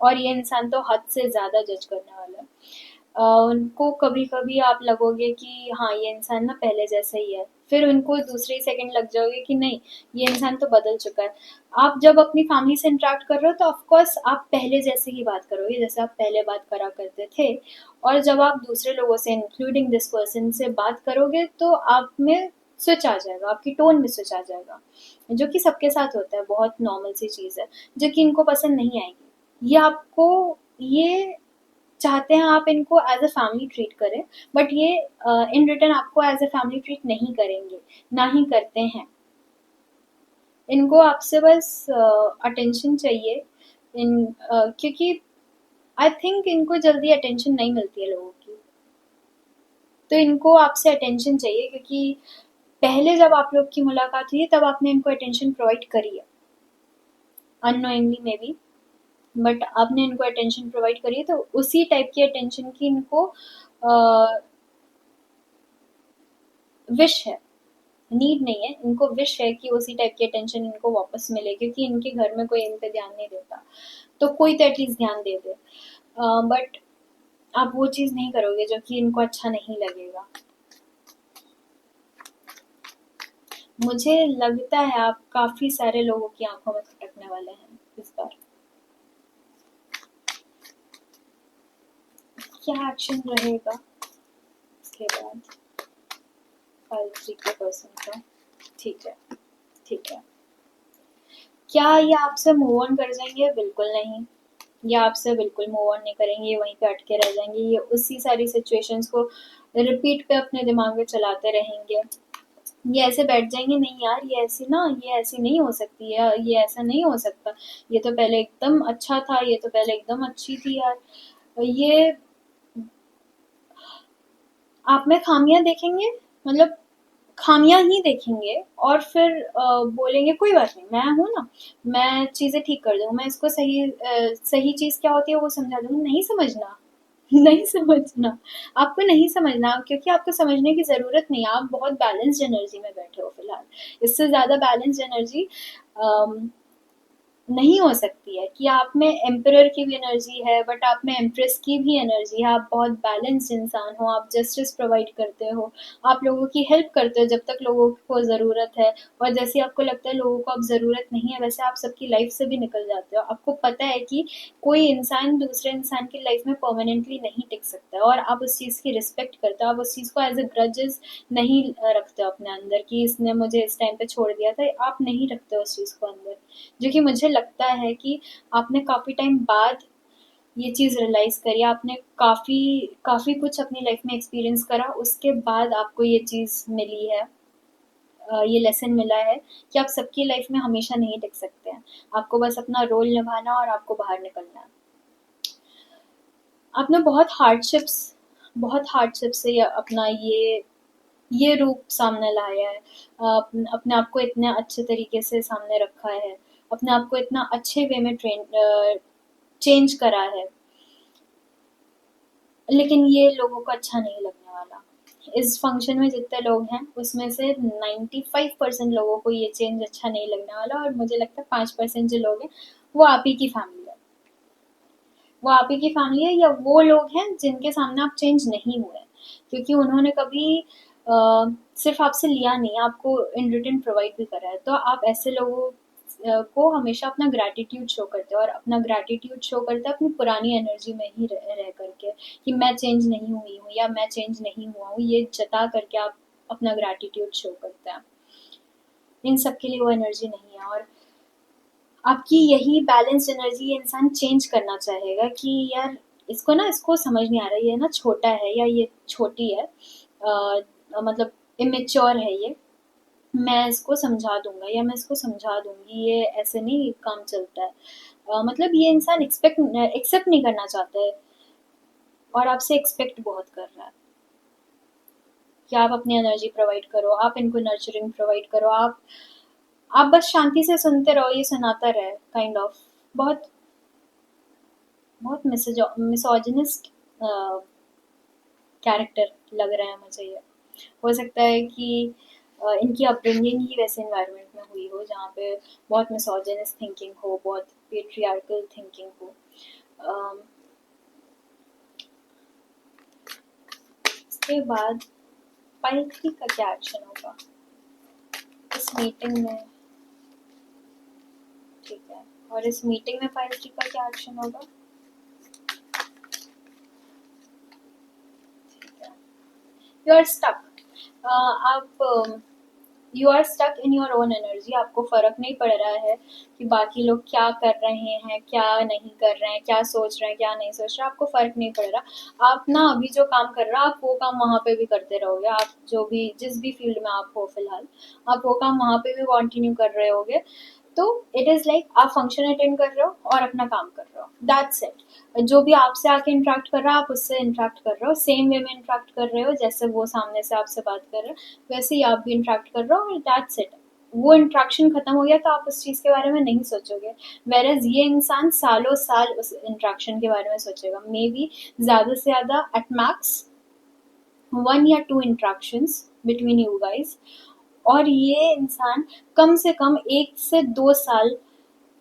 और ये इंसान तो हद से ज्यादा जज करने वाला है। उनको कभी कभी आप लगोगे कि हाँ ये इंसान ना पहले जैसा ही है, फिर उनको दूसरे सेकंड लग जाओगे कि नहीं ये इंसान तो बदल चुका है। आप जब अपनी फैमिली से इंटरेक्ट कर रहे हो तो ऑफ कोर्स आप पहले जैसे ही बात करोगे जैसे आप पहले बात करा करते थे, और जब आप दूसरे लोगों से इंक्लूडिंग दिस पर्सन से बात करोगे तो आप में स्विच आ जाएगा, आपकी टोन में स्विच आ जाएगा, जो कि सबके साथ होता है, बहुत नॉर्मल सी चीज़ है, जो कि इनको पसंद नहीं आएगी। ये आपको, ये चाहते हैं आप इनको एज अ फैमिली ट्रीट करें, बट ये इन रिटर्न आपको एज अ फैमिली ट्रीट नहीं करेंगे, ना ही करते हैं। इनको आपसे बस अटेंशन चाहिए। क्योंकि आई थिंक इनको जल्दी अटेंशन नहीं मिलती है लोगों की, तो इनको आपसे अटेंशन चाहिए, क्योंकि पहले जब आप लोग की मुलाकात हुई तब आपने इनको अटेंशन प्रोवाइड करी है, अननोइंगली मे बी, बट आपने इनको अटेंशन प्रोवाइड करी है, तो उसी टाइप की अटेंशन की इनको विश है, नीड नहीं है, इनको विश है कि उसी टाइप की अटेंशन इनको वापस मिले, क्योंकि इनके घर में कोई इन पे ध्यान नहीं देता, तो कोई तो एटलीस्ट ध्यान दे दे। बट आप वो चीज़ नहीं करोगे जो कि इनको अच्छा नहीं लगेगा। मुझे लगता है आप काफ़ी सारे लोगों की आंखों में खटकने वाले हैं इस बार। क्या एक्शन रहेगा इसके बाद फाइल 3 के पर्सन का? ठीक है, ठीक है। क्या ये आपसे मूव ऑन कर जाएंगे? बिल्कुल नहीं, ये आपसे बिल्कुल मूव ऑन नहीं करेंगे, ये वहीं पे अटके रह जाएंगे, ये उसी सारी सिचुएशंस को रिपीट पे अपने दिमाग में चलाते रहेंगे। ये ऐसे बैठ जाएंगे, नहीं यार ये ऐसी ना, ये ऐसी नहीं हो सकती है, ये ऐसा नहीं हो सकता, ये तो पहले एकदम अच्छा था, ये तो पहले एकदम अच्छी थी यार। ये आप में खामियां देखेंगे, मतलब खामियां ही देखेंगे, और फिर बोलेंगे कोई बात नहीं, मैं हूं ना, मैं चीजें ठीक कर दूंगा, मैं इसको सही चीज क्या होती है वो समझा दूंगा। नहीं समझना, नहीं समझना, आपको नहीं समझना, क्योंकि आपको समझने की जरूरत नहीं है। आप बहुत बैलेंस्ड एनर्जी में बैठे हो फिलहाल। इससे ज्यादा बैलेंस्ड एनर्जी नहीं हो सकती है कि आप में एम्परर की भी एनर्जी है, बट आप में एम्प्रेस की भी एनर्जी है। आप बहुत बैलेंस्ड इंसान हो, आप जस्टिस प्रोवाइड करते हो, आप लोगों की हेल्प करते हो जब तक लोगों को ज़रूरत है, और जैसे आपको लगता है लोगों को अब ज़रूरत नहीं है, वैसे आप सबकी लाइफ से भी निकल जाते हो। आपको पता है कि कोई इंसान दूसरे इंसान की लाइफ में परमानेंटली नहीं टिक सकता है, और आप उस चीज़ की रिस्पेक्ट करते हो, आप उस चीज़ को एज अ ग्रजेस नहीं रखते हो अपने अंदर कि इसने मुझे इस टाइम पे छोड़ दिया था। आप नहीं रखते हो उस चीज़ को अंदर, जो कि मुझे लगता है कि आपने काफ़ी टाइम बाद ये चीज़ रियलाइज करी, आपने काफ़ी काफ़ी कुछ अपनी लाइफ में एक्सपीरियंस करा, उसके बाद आपको ये चीज़ मिली है, ये लेसन मिला है कि आप सबकी लाइफ में हमेशा नहीं टिक सकते हैं। आपको बस अपना रोल निभाना और आपको बाहर निकलना है। आपने बहुत हार्डशिप से अपना ये रूप सामने लाया है, अपने आप को इतने अच्छे तरीके से सामने रखा है, अपने आप को इतना अच्छे वे में चेंज करा है, लेकिन ये लोगों को अच्छा नहीं लगने वाला। इस फंक्शन में जितने लोग हैं उसमें से 95% लोगों को ये चेंज अच्छा नहीं लगने वाला, और मुझे लगता है 5% जो लोग हैं वो आप ही की फैमिली है, वो आप ही की फैमिली है, या वो लोग हैं जिनके सामने आप चेंज नहीं हुए, क्योंकि उन्होंने कभी सिर्फ आपसे लिया नहीं, आपको इन रिटर्न प्रोवाइड भी करा है। तो आप ऐसे लोगों को हमेशा अपना ग्रैटिट्यूड शो करते हो, और अपना ग्रैटिट्यूड शो करते हैं अपनी पुरानी एनर्जी में ही रह करके, कि मैं चेंज नहीं हुई हूँ या मैं चेंज नहीं हुआ हूँ, ये जता करके आप अपना ग्रैटिट्यूड शो करते हैं। इन सब के लिए वो एनर्जी नहीं है, और आपकी यही बैलेंस्ड एनर्जी ये इंसान चेंज करना चाहेगा कि यार इसको समझ नहीं आ रहा, ये ना छोटा है या ये छोटी है, मतलब इमेच्योर है ये, मैं इसको समझा दूंगा या मैं इसको समझा दूंगी, ये ऐसे नहीं काम चलता है। मतलब ये इंसान एक्सेप्ट नहीं करना चाहता है, और आपसे एक्सपेक्ट बहुत कर रहा है कि आप अपनी एनर्जी प्रोवाइड करो, आप इनको नर्चरिंग प्रोवाइड करो, आप बस शांति से सुनते रहो, ये सुनाता रहे, काइंड ऑफ बहुत बहुत मिसोजिनिस्ट कैरेक्टर लग रहा है मुझे ये। हो सकता है कि इनकी अपब्रिंगिंग ही वैसे इन्वायरमेंट में हुई हो जहाँ पे बहुत मिसोजिनिस्ट थिंकिंग हो, बहुत पेट्रियार्कल थिंकिंग हो। अम, इसके बाद फाइल 3 का क्या एक्शन होगा इस मीटिंग में? ठीक है, और इस मीटिंग में फाइल 3 का क्या एक्शन होगा? यू आर स्टक, आप you are stuck in your own energy. आपको फर्क नहीं पड़ रहा है कि बाकी लोग क्या कर रहे हैं, क्या नहीं कर रहे हैं, क्या सोच रहे हैं, क्या नहीं सोच रहे, आपको फर्क नहीं पड़ रहा। आप ना अभी जो काम कर रहे हो आप वो काम वहां पे भी करते रहोगे, आप जो भी जिस भी फील्ड में आप हो फिलहाल, आप वो काम वहां पे भी कंटिन्यू कर रहे होगे। तो इट इज लाइक आप फंक्शन अटेंड कर रहे हो और अपना काम कर रहे हो, दैट्स इट। जो भी आपसे आके इंटरेक्ट कर रहा है आप उससे इंटरेक्ट कर रहे हो, सेम वे में इंटरेक्ट कर रहे हो जैसे वो सामने से आपसे बात कर रहे हो, वैसे ही आप भी इंटरेक्ट कर रहे हो, और दैट्स इट। वो इंट्रैक्शन खत्म हो गया तो आप उस चीज के बारे में नहीं सोचोगे, वेरएज ये इंसान सालों साल उस इंट्रैक्शन के बारे में सोचेगा। मे बी ज्यादा से ज्यादा एट मैक्स 1 या 2 इंट्रैक्शंस बिटवीन यू गाइज, और ये इंसान कम से कम 1 से 2 साल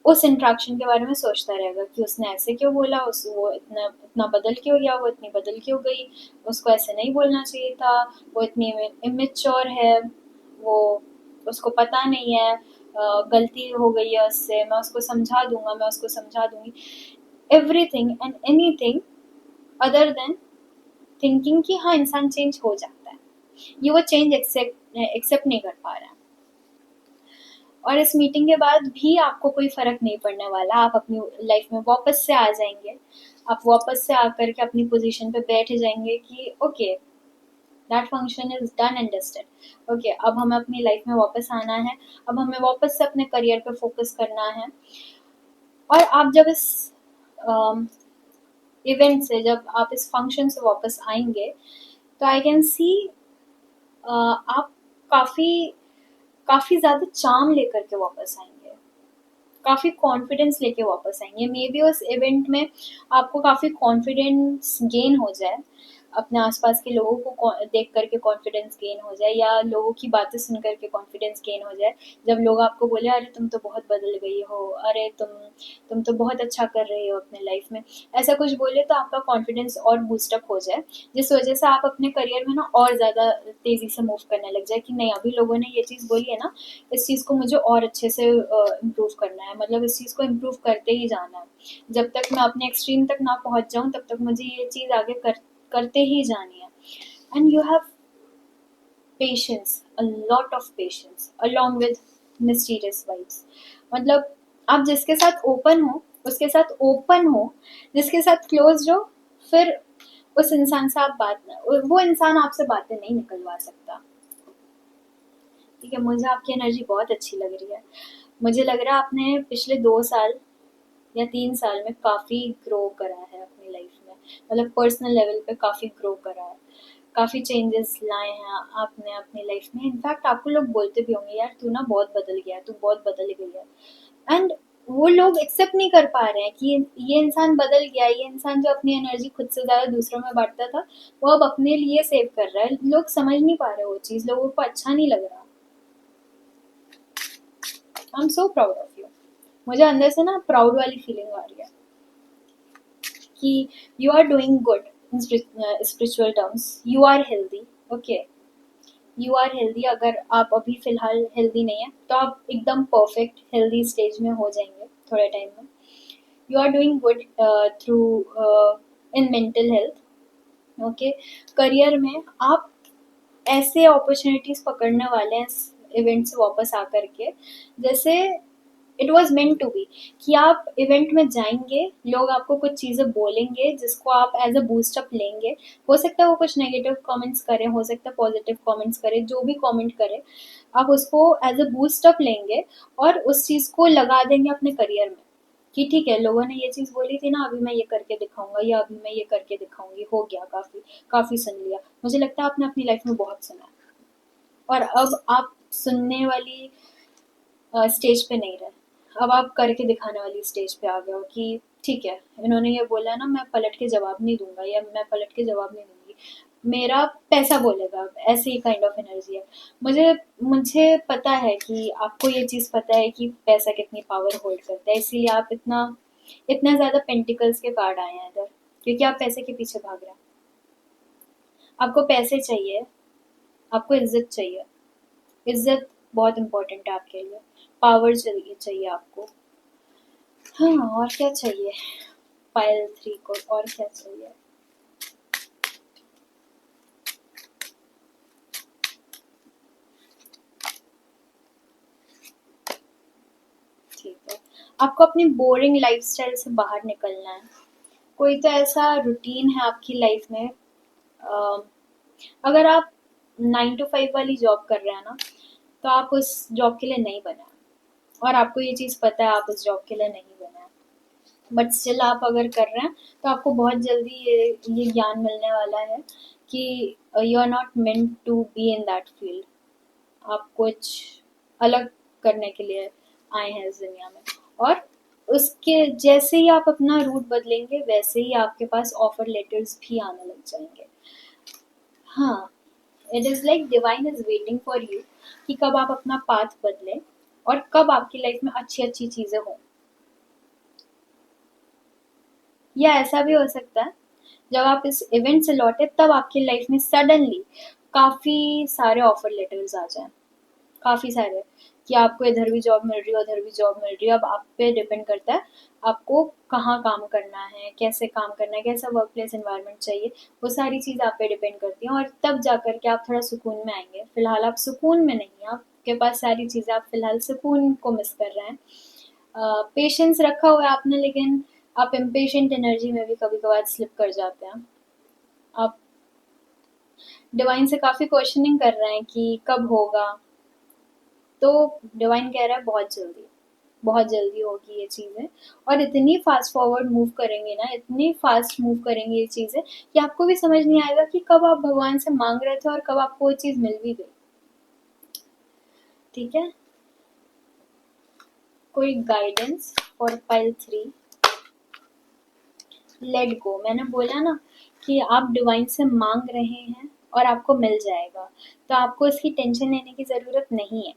उस इंट्रैक्शन के बारे में सोचता रहेगा कि उसने ऐसे क्यों बोला, उस वो इतना इतना बदल क्यों गया, वो इतनी बदल क्यों गई, उसको ऐसे नहीं बोलना चाहिए था, वो इतनी इमेच्योर है, वो उसको पता नहीं है, गलती हो गई है उससे, मैं उसको समझा दूंगा, मैं उसको समझा दूंगी। Everything and anything other than thinking कि हाँ इंसान चेंज हो जाता है, ये वो चेंज एक्सेप्ट नहीं कर पा रहा है। और इस मीटिंग के बाद भी आपको कोई फर्क नहीं पड़ने वाला, आप अपनी लाइफ में वापस से आ जाएंगे, आप वापस से आकर के अपनी पोजीशन पे बैठ जाएंगे कि okay that function is done and dusted, okay अब हमें अपनी लाइफ में वापस आना है, अब हमें वापस से अपने करियर पे फोकस करना है। और आप जब इस इवेंट से, जब आप इस फंक्शन से वापस आएंगे, तो आई कैन सी आप काफी काफी ज्यादा चार्म लेकर के वापस आएंगे, काफी कॉन्फिडेंस लेके वापस आएंगे। मे बी उस इवेंट में आपको काफी कॉन्फिडेंस गेन हो जाए, अपने आसपास के लोगों को देख करके कॉन्फिडेंस गेन हो जाए, या लोगों की बातें सुन करके कॉन्फिडेंस गेन हो जाए। जब लोग आपको बोले अरे तुम तो बहुत बदल गई हो, अरे तुम तो बहुत अच्छा कर रही हो अपने लाइफ में, ऐसा कुछ बोले तो आपका कॉन्फिडेंस और बूस्टअप हो जाए, जिस वजह से आप अपने करियर में ना और ज़्यादा तेज़ी से मूव करने लग जाए कि नहीं अभी लोगों ने ये चीज़ बोली है ना, इस चीज़ को मुझे और अच्छे से इम्प्रूव करना है, मतलब इस चीज़ को इम्प्रूव करते ही जाना है। जब तक मैं अपने एक्सट्रीम तक ना पहुंच जाऊं तब तक मुझे ये चीज़ आगे करते ही जानी है। And you have patience, a lot of patience along with mysterious vibes। मतलब आप जिसके साथ ओपन हो उसके साथ ओपन हो, जिसके साथ क्लोज हो, फिर उस इंसान से आप बात, वो इंसान आपसे बातें नहीं निकलवा सकता। ठीक है, मुझे आपकी एनर्जी बहुत अच्छी लग रही है। मुझे लग रहा है आपने पिछले 2 साल या 3 साल में काफ़ी ग्रो करा है अपनी लाइफ में, मतलब पर्सनल लेवल पे काफ़ी ग्रो करा है, काफ़ी चेंजेस लाए हैं आपने अपनी लाइफ में। इनफैक्ट आपको लोग बोलते भी होंगे यार तू ना बहुत बदल गया, तू बहुत बदल गई है। एंड वो लोग एक्सेप्ट नहीं कर पा रहे हैं कि ये इंसान बदल गया, ये इंसान जो अपनी एनर्जी खुद से ज़्यादा दूसरों में बांटता था वो अब अपने लिए सेव कर रहा है। लोग समझ नहीं पा रहे वो चीज़, लोगों को अच्छा नहीं लग रहा। I am so proud of you. मुझे अंदर से ना प्राउड वाली फीलिंग आ रही है कि you are doing good in spiritual terms, you are healthy, okay you are healthy. अगर आप अभी फिलहाल हेल्दी नहीं है तो आप एकदम परफेक्ट हेल्दी स्टेज में हो जाएंगे थोड़े टाइम में। You are doing good through in mental health, okay. Career में आप ऐसे अपॉर्चुनिटीज पकड़ने वाले हैं इस इवेंट से वापस आकर के, जैसे it was meant to be, कि आप इवेंट में जाएंगे, लोग आपको कुछ चीज़ें बोलेंगे जिसको आप एज अ बूस्टअप लेंगे। हो सकता है वो कुछ नेगेटिव कमेंट्स करें, हो सकता है पॉजिटिव कमेंट्स करें, जो भी कमेंट करें आप उसको एज अ बूस्टअप लेंगे और उस चीज़ को लगा देंगे अपने करियर में कि ठीक है लोगों ने ये चीज़ बोली थी ना, अभी मैं ये करके दिखाऊंगा, या अभी मैं ये करके दिखाऊंगी, हो गया काफ़ी, काफ़ी सुन लिया। मुझे लगता है आपने अपनी लाइफ में बहुत सुना है और अब आप सुनने वाली स्टेज पे नहीं रहे, अब आप करके दिखाने वाली स्टेज पे आ गए हो कि ठीक है इन्होंने ये बोला ना, मैं पलट के जवाब नहीं दूंगा, या मैं पलट के जवाब नहीं दूंगी, मेरा पैसा बोलेगा। अब ऐसी काइंड ऑफ एनर्जी है। मुझे मुझे पता है कि आपको ये चीज़ पता है कि पैसा कितनी पावर होल्ड करता है, इसीलिए आप इतना इतना ज़्यादा पेंटिकल्स के कार्ड आए हैं इधर, क्योंकि आप पैसे के पीछे भाग रहे हैं। आपको पैसे चाहिए, आपको इज्जत चाहिए, इज्जत बहुत इंपॉर्टेंट है आपके लिए, पावर चाहिए आपको। हाँ और क्या चाहिए पायल 3 को, और क्या चाहिए। ठीक है, आपको अपनी बोरिंग लाइफस्टाइल से बाहर निकलना है। कोई तो ऐसा रूटीन है आपकी लाइफ में, अगर आप 9 to 5 वाली जॉब कर रहे हैं ना, तो आप उस जॉब के लिए नहीं बने हैं, और आपको ये चीज़ पता है आप उस जॉब के लिए नहीं बने हैं, बट स्टिल आप अगर कर रहे हैं तो आपको बहुत जल्दी ये ज्ञान मिलने वाला है कि you are not meant to be in that field. आप कुछ अलग करने के लिए आए हैं इस दुनिया में, और उसके जैसे ही आप अपना रूट बदलेंगे वैसे ही आपके पास ऑफर लेटर्स भी आने लग जाएंगे। हाँ, it is like divine is waiting for you कि कब आप अपना पाथ बदलें और कब आपकी लाइफ में अच्छी अच्छी चीज़ें हों। या ऐसा भी हो सकता है जब आप इस इवेंट से लौटे तब आपकी लाइफ में सडनली काफ़ी सारे ऑफर लेटर्स आ जाएं, काफ़ी सारे, कि आपको इधर भी जॉब मिल रही है, उधर भी जॉब मिल रही है। अब आप पे डिपेंड करता है आपको कहाँ काम करना है, कैसे काम करना है, कैसा वर्क प्लेस एनवायरनमेंट चाहिए, वो सारी चीज़ आप पे डिपेंड करती हैं, और तब जा कर के आप थोड़ा सुकून में आएँगे। फिलहाल आप सुकून में नहीं हैं, आपके पास सारी चीज़ें, आप फिलहाल सुकून को मिस कर रहे हैं। पेशेंस रखा हुआ है आपने, लेकिन आप इम्पेशेंट एनर्जी में भी कभी-कभार स्लिप कर जाते हैं। आप डिवाइन से काफ़ी क्वेश्चनिंग कर रहे हैं कि कब होगा, तो डिवाइन कह रहा है बहुत जल्दी होगी ये चीज़ें, और इतनी फास्ट फॉरवर्ड मूव करेंगे ना, इतनी फास्ट मूव करेंगे ये चीज़ें कि आपको भी समझ नहीं आएगा कि कब आप भगवान से मांग रहे थे और कब आपको वो चीज़ मिल भी गई। ठीक है, कोई guidance for pile 3। Let go, मैंने बोला ना कि आप डिवाइन से मांग रहे हैं और आपको मिल जाएगा, तो आपको इसकी टेंशन लेने की ज़रूरत नहीं है।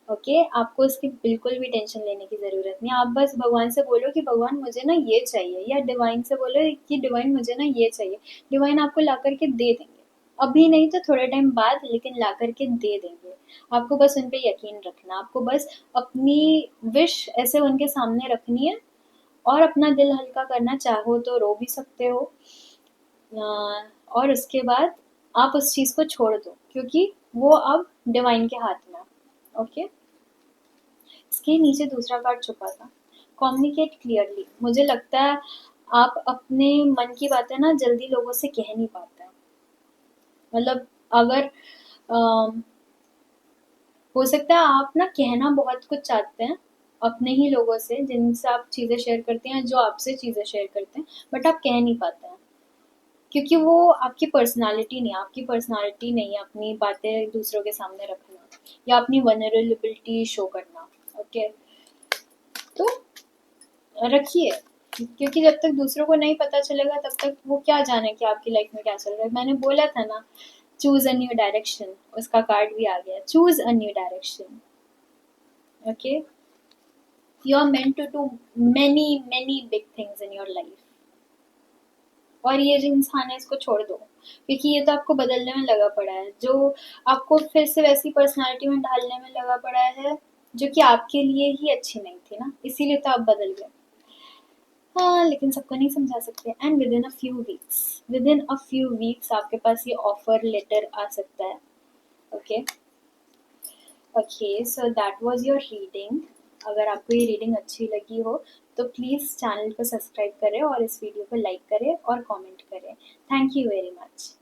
ओके, आपको इसकी बिल्कुल भी टेंशन लेने की ज़रूरत नहीं है। आप बस भगवान से बोलो कि भगवान मुझे ना ये चाहिए, या डिवाइन से बोलो कि डिवाइन मुझे ना ये चाहिए। डिवाइन आपको ला करके दे देंगे, अभी नहीं तो थोड़े टाइम बाद, लेकिन ला करके दे देंगे। आपको बस उन पे यकीन रखना, आपको बस अपनी विश ऐसे उनके सामने रखनी है, और अपना दिल हल्का करना, चाहो तो रो भी सकते हो, और उसके बाद आप उस चीज़ को छोड़ दो, क्योंकि वो अब डिवाइन के हाथ में है। ओके, इसके नीचे दूसरा कार्ड छुपा था, कम्युनिकेट क्लियरली। मुझे लगता है आप अपने मन की बातें ना जल्दी लोगों से कह नहीं पाते हैं। मतलब अगर अम, हो सकता है आप ना कहना बहुत कुछ चाहते हैं अपने ही लोगों से, जिनसे आप चीज़ें शेयर करते हैं, जो आपसे चीज़ें शेयर करते हैं, बट आप कह नहीं पाते हैं, क्योंकि वो आपकी पर्सनालिटी नहीं है। आपकी पर्सनालिटी नहीं है अपनी बातें दूसरों के सामने रखना, या अपनी वनरेबिलिटी शो करना। ओके, तो रखिए, क्योंकि जब तक दूसरों को नहीं पता चलेगा तब तक वो क्या जाने कि आपकी लाइफ में क्या चल रहा है। मैंने बोला था ना, चूज अ न्यू डायरेक्शन, उसका कार्ड भी आ गया, choose a new direction. Okay, you are meant to do many many big things in your life, और ये जो इंसान है इसको छोड़ दो, क्योंकि ये तो आपको बदलने में लगा पड़ा है, जो आपको फिर से वैसी पर्सनालिटी में ढालने में लगा पड़ा है जो कि आपके लिए ही अच्छी नहीं थी ना, इसीलिए तो आप बदल गए। हाँ, लेकिन सबको नहीं समझा सकते। And with in a few weeks आपके पास ये ऑफर लेटर आ सकता है। Okay, okay, so that was your reading. अगर आपको ये रीडिंग अच्छी लगी हो तो प्लीज़ चैनल को सब्सक्राइब करें, और इस वीडियो को लाइक करें और कमेंट करें। Thank you very much.